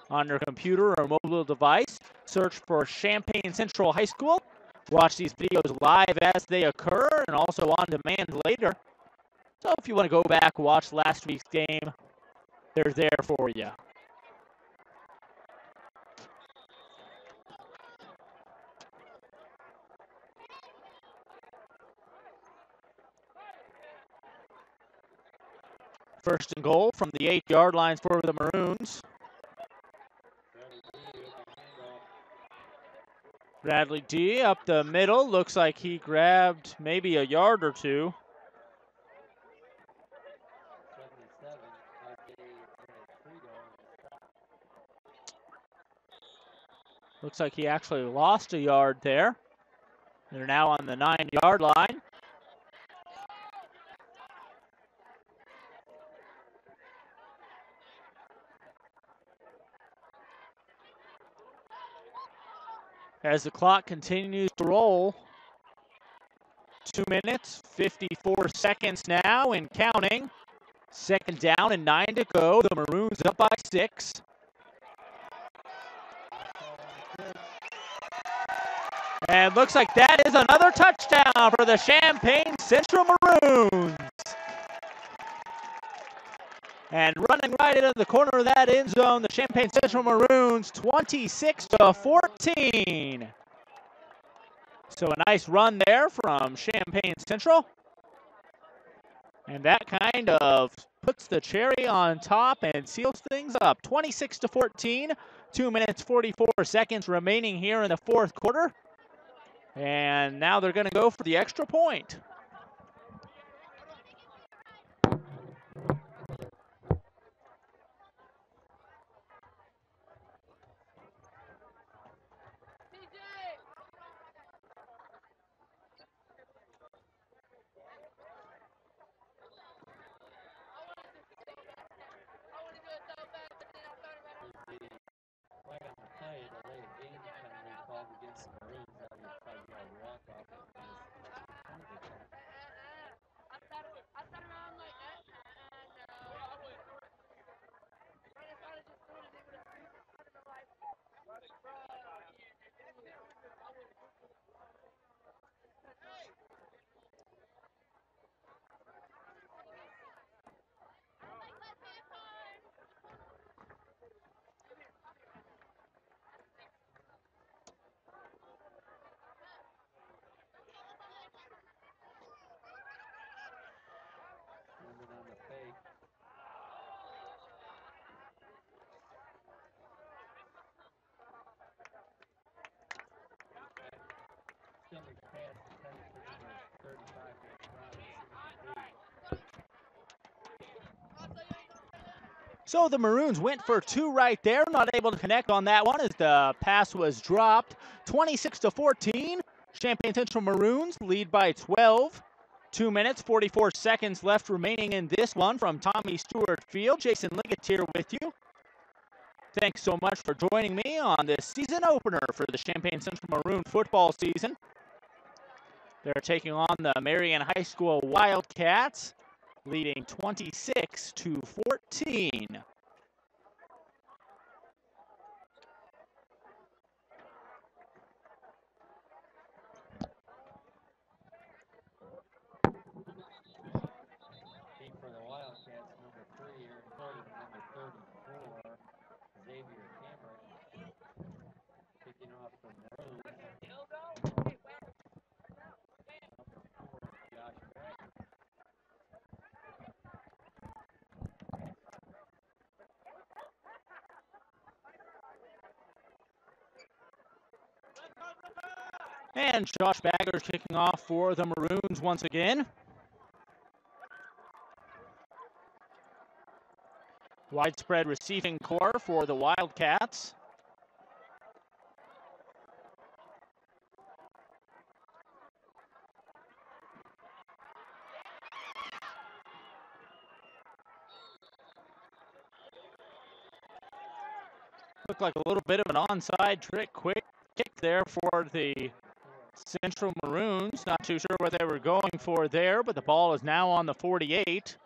on your computer or mobile device. Search for Champaign Central High School. Watch these videos live as they occur and also on demand later. So if you want to go back, watch last week's game, they're there for you. First and goal from the 8-yard lines for the Maroons. Bradley D up the middle. Looks like he grabbed maybe a yard or two. Looks like he actually lost a yard there. They're now on the 9-yard line. As the clock continues to roll, 2 minutes, 54 seconds now and counting. Second down and 9 to go. The Maroons up by 6. And looks like that is another touchdown for the Champaign Central Maroons. And running right into the corner of that end zone, the Champaign Central Maroons, 26-14. So a nice run there from Champaign Central. And that kind of puts the cherry on top and seals things up. 26-14, 2 minutes, 44 seconds remaining here in the fourth quarter. And now they're going to go for the extra point. So the Maroons went for two right there, not able to connect on that one as the pass was dropped. 26-14, Champaign Central Maroons lead by 12. 2 minutes, 44 seconds left remaining in this one from Tommy Stewart Field. Jason Liggett here with you. Thanks so much for joining me on this season opener for the Champaign Central Maroon football season. They're taking on the Marion High School Wildcats, leading 26-14. For the Wildcats, number 3, Aaron Cody, number 34, Xavier Cameron. Kicking off the Maroons. Number 4, Josh Baker. And Josh Bagger's kicking off for the Maroons once again. Widespread receiving core for the Wildcats. Looked like a little bit of an onside trick, quick kick there for the Central Maroons. Not too sure what they were going for there, but the ball is now on the 48.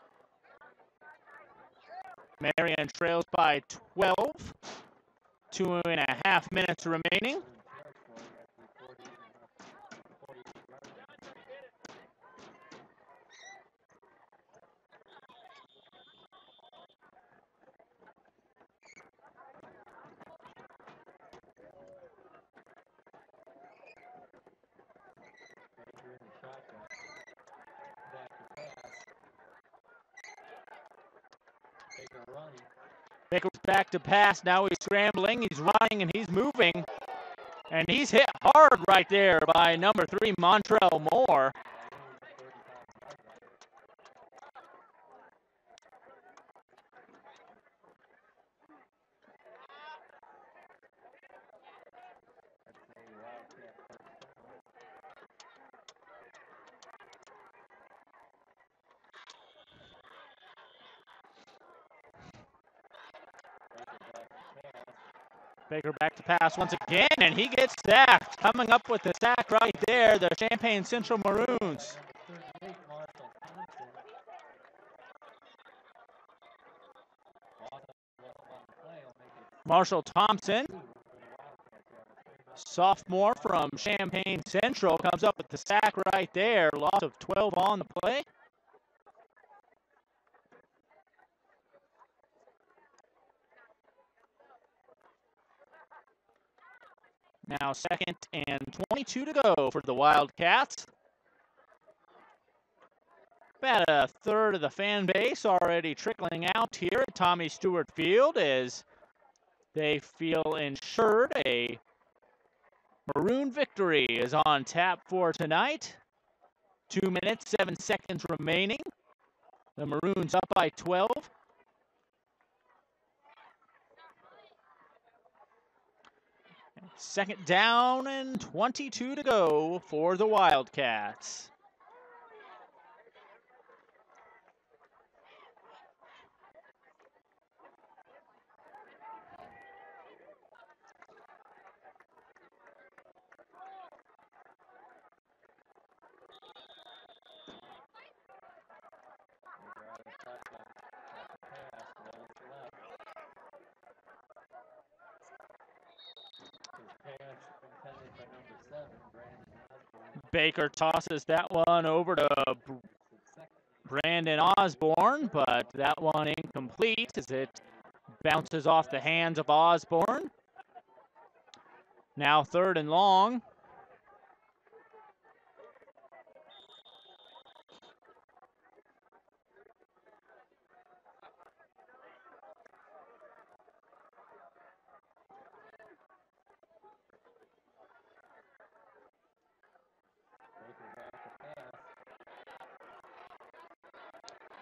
Marion trails by 12. 2.5 minutes remaining. Baker's back to pass. Now he's scrambling, he's running, and he's moving. And he's hit hard right there by number 3, Montrell Moore. Baker back to pass once again, and he gets sacked. Coming up with the sack right there, the Champaign Central Maroons. Marshall Thompson, sophomore from Champaign Central, comes up with the sack right there. Loss of 12 on the play. Now 2nd and 22 to go for the Wildcats. About a third of the fan base already trickling out here at Tommy Stewart Field as they feel ensured a Maroon victory is on tap for tonight. 2 minutes, 7 seconds remaining. The Maroons up by 12. Second down and 22 to go for the Wildcats. Baker tosses that one over to Brandon Osborne, but that one incomplete as it bounces off the hands of Osborne. Now 3rd and long.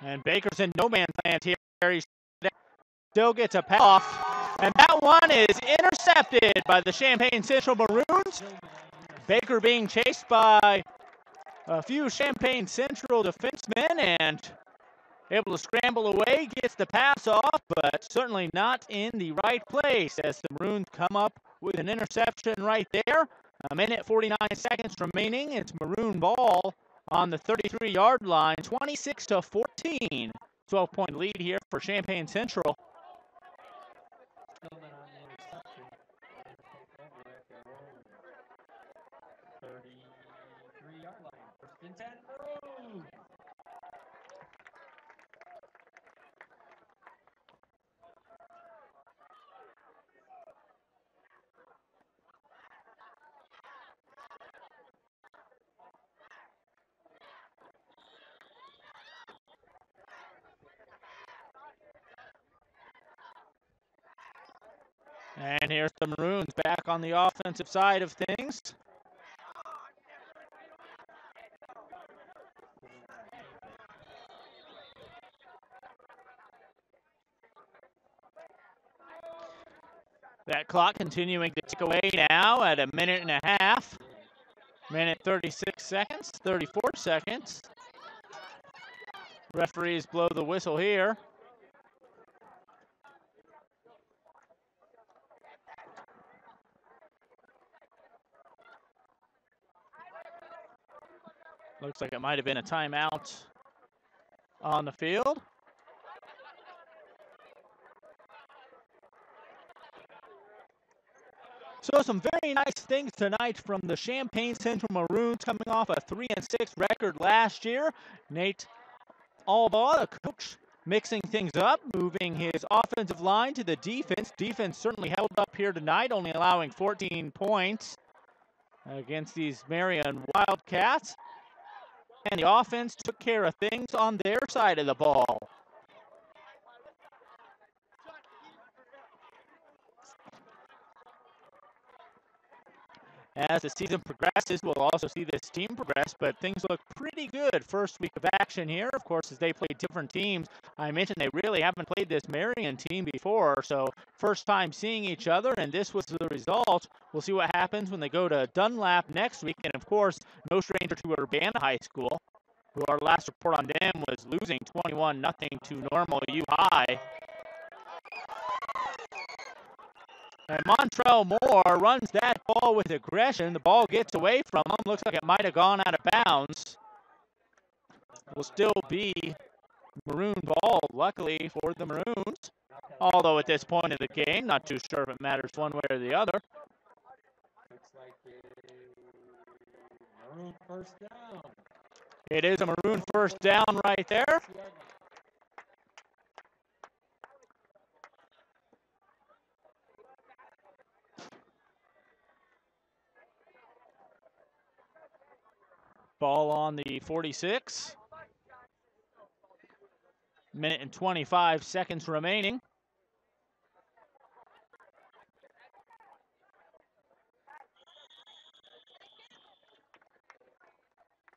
And Baker's in no man's land here. He's Still gets a pass off, and that one is intercepted by the Champaign Central Maroons. Baker being chased by a few Champaign Central defensemen and able to scramble away, gets the pass off, but certainly not in the right place as the Maroons come up with an interception right there. 1:49 remaining. It's Maroon ball on the 33-yard line, 26-14. 12-point lead here for Champaign Central. Still not on the interception. Take over at their own 33-yard line. First and 10, Maroons. And here's the Maroons back on the offensive side of things. That clock continuing to tick away now at 1.5 minutes. 1:36 seconds, 34 seconds. Referees blow the whistle here. Looks like it might have been a timeout on the field. So some very nice things tonight from the Champaign Central Maroons, coming off a 3-6 record last year. Nate Albaugh, the coach, mixing things up, moving his offensive line to the defense. Defense certainly held up here tonight, only allowing 14 points against these Marion Wildcats. And the offense took care of things on their side of the ball. As the season progresses, we'll also see this team progress, but things look pretty good. First week of action here, of course, as they play different teams. I mentioned they really haven't played this Marion team before, so first time seeing each other, and this was the result. We'll see what happens when they go to Dunlap next week, and of course, no stranger to Urbana High School, who our last report on them was losing 21-0 to Normal U High. And Montrell Moore runs that ball with aggression. The ball gets away from him. Looks like it might have gone out of bounds. Will still be Maroon ball, luckily for the Maroons. Although at this point of the game, not too sure if it matters one way or the other. Looks like a Maroon first down. It is a Maroon first down right there. Ball on the 46. 1:25 remaining.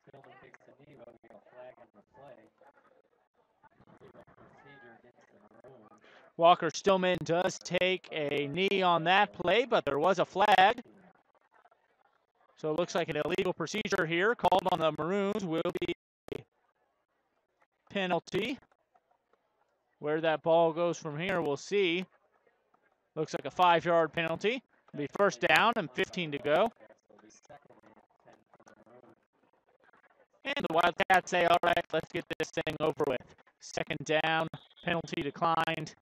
Stillman takes the knee, but we got a flag on the play. Procedure against the Maroons. Walker Stillman does take a knee on that play, but there was a flag. So it looks like an illegal procedure here called on the Maroons. Will be a penalty. Where that ball goes from here, we'll see. Looks like a 5-yard penalty. It'll be first down and 15 to go. And the Wildcats say, all right, let's get this thing over with. Second down, penalty declined.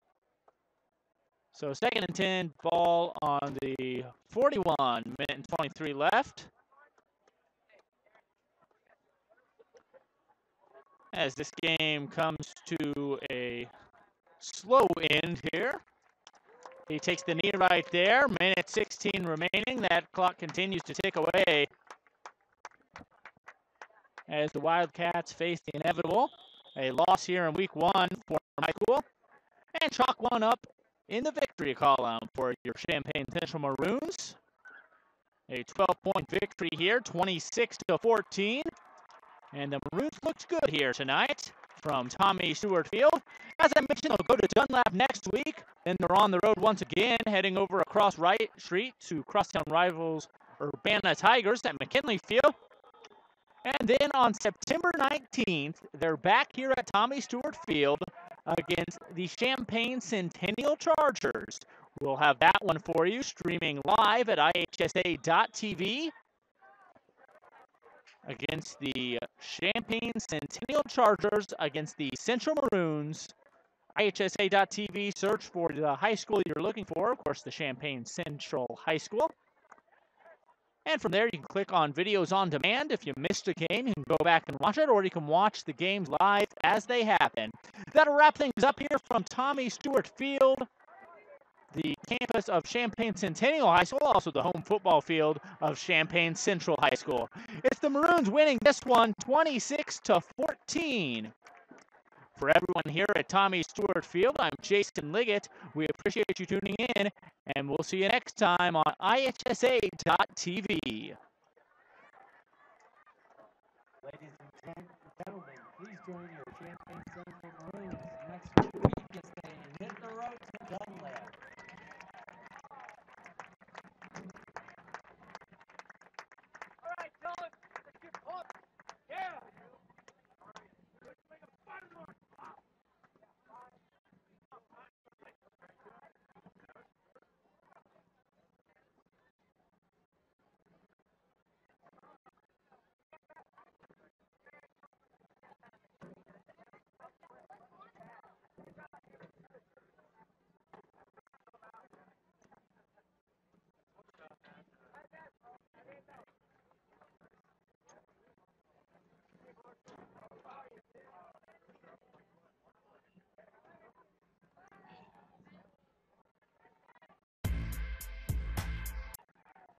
So 2nd and 10, ball on the 41, 1:23 left. As this game comes to a slow end here. He takes the knee right there, 1:16 remaining. That clock continues to tick away as the Wildcats face the inevitable. A loss here in week 1 for Michael. And chalk one up in the victory column for your Champaign Central Maroons. A 12-point victory here, 26-14. And the Maroons looked good here tonight. from Tommy Stewart Field. As I mentioned, they'll go to Dunlap next week. Then they're on the road once again, heading over across Wright Street to crosstown rivals Urbana Tigers at McKinley Field. And then on September 19th, they're back here at Tommy Stewart Field against the Champaign Centennial Chargers. We'll have that one for you streaming live at ihsa.tv against the Champaign Centennial Chargers against the Central Maroons. ihsa.tv, search for the high school you're looking for, of course, the Champaign Central High School. And from there, you can click on videos on demand. If you missed a game, you can go back and watch it, or you can watch the games live as they happen. That'll wrap things up here from Tommy Stewart Field, the campus of Champaign Centennial High School, also the home football field of Champaign Central High School. It's the Maroons winning this one 26-14. For everyone here at Tommy Stewart Field, I'm Jason Liggett. We appreciate you tuning in, and we'll see you next time on ihsa.tv. Ladies and gentlemen, please join your champion.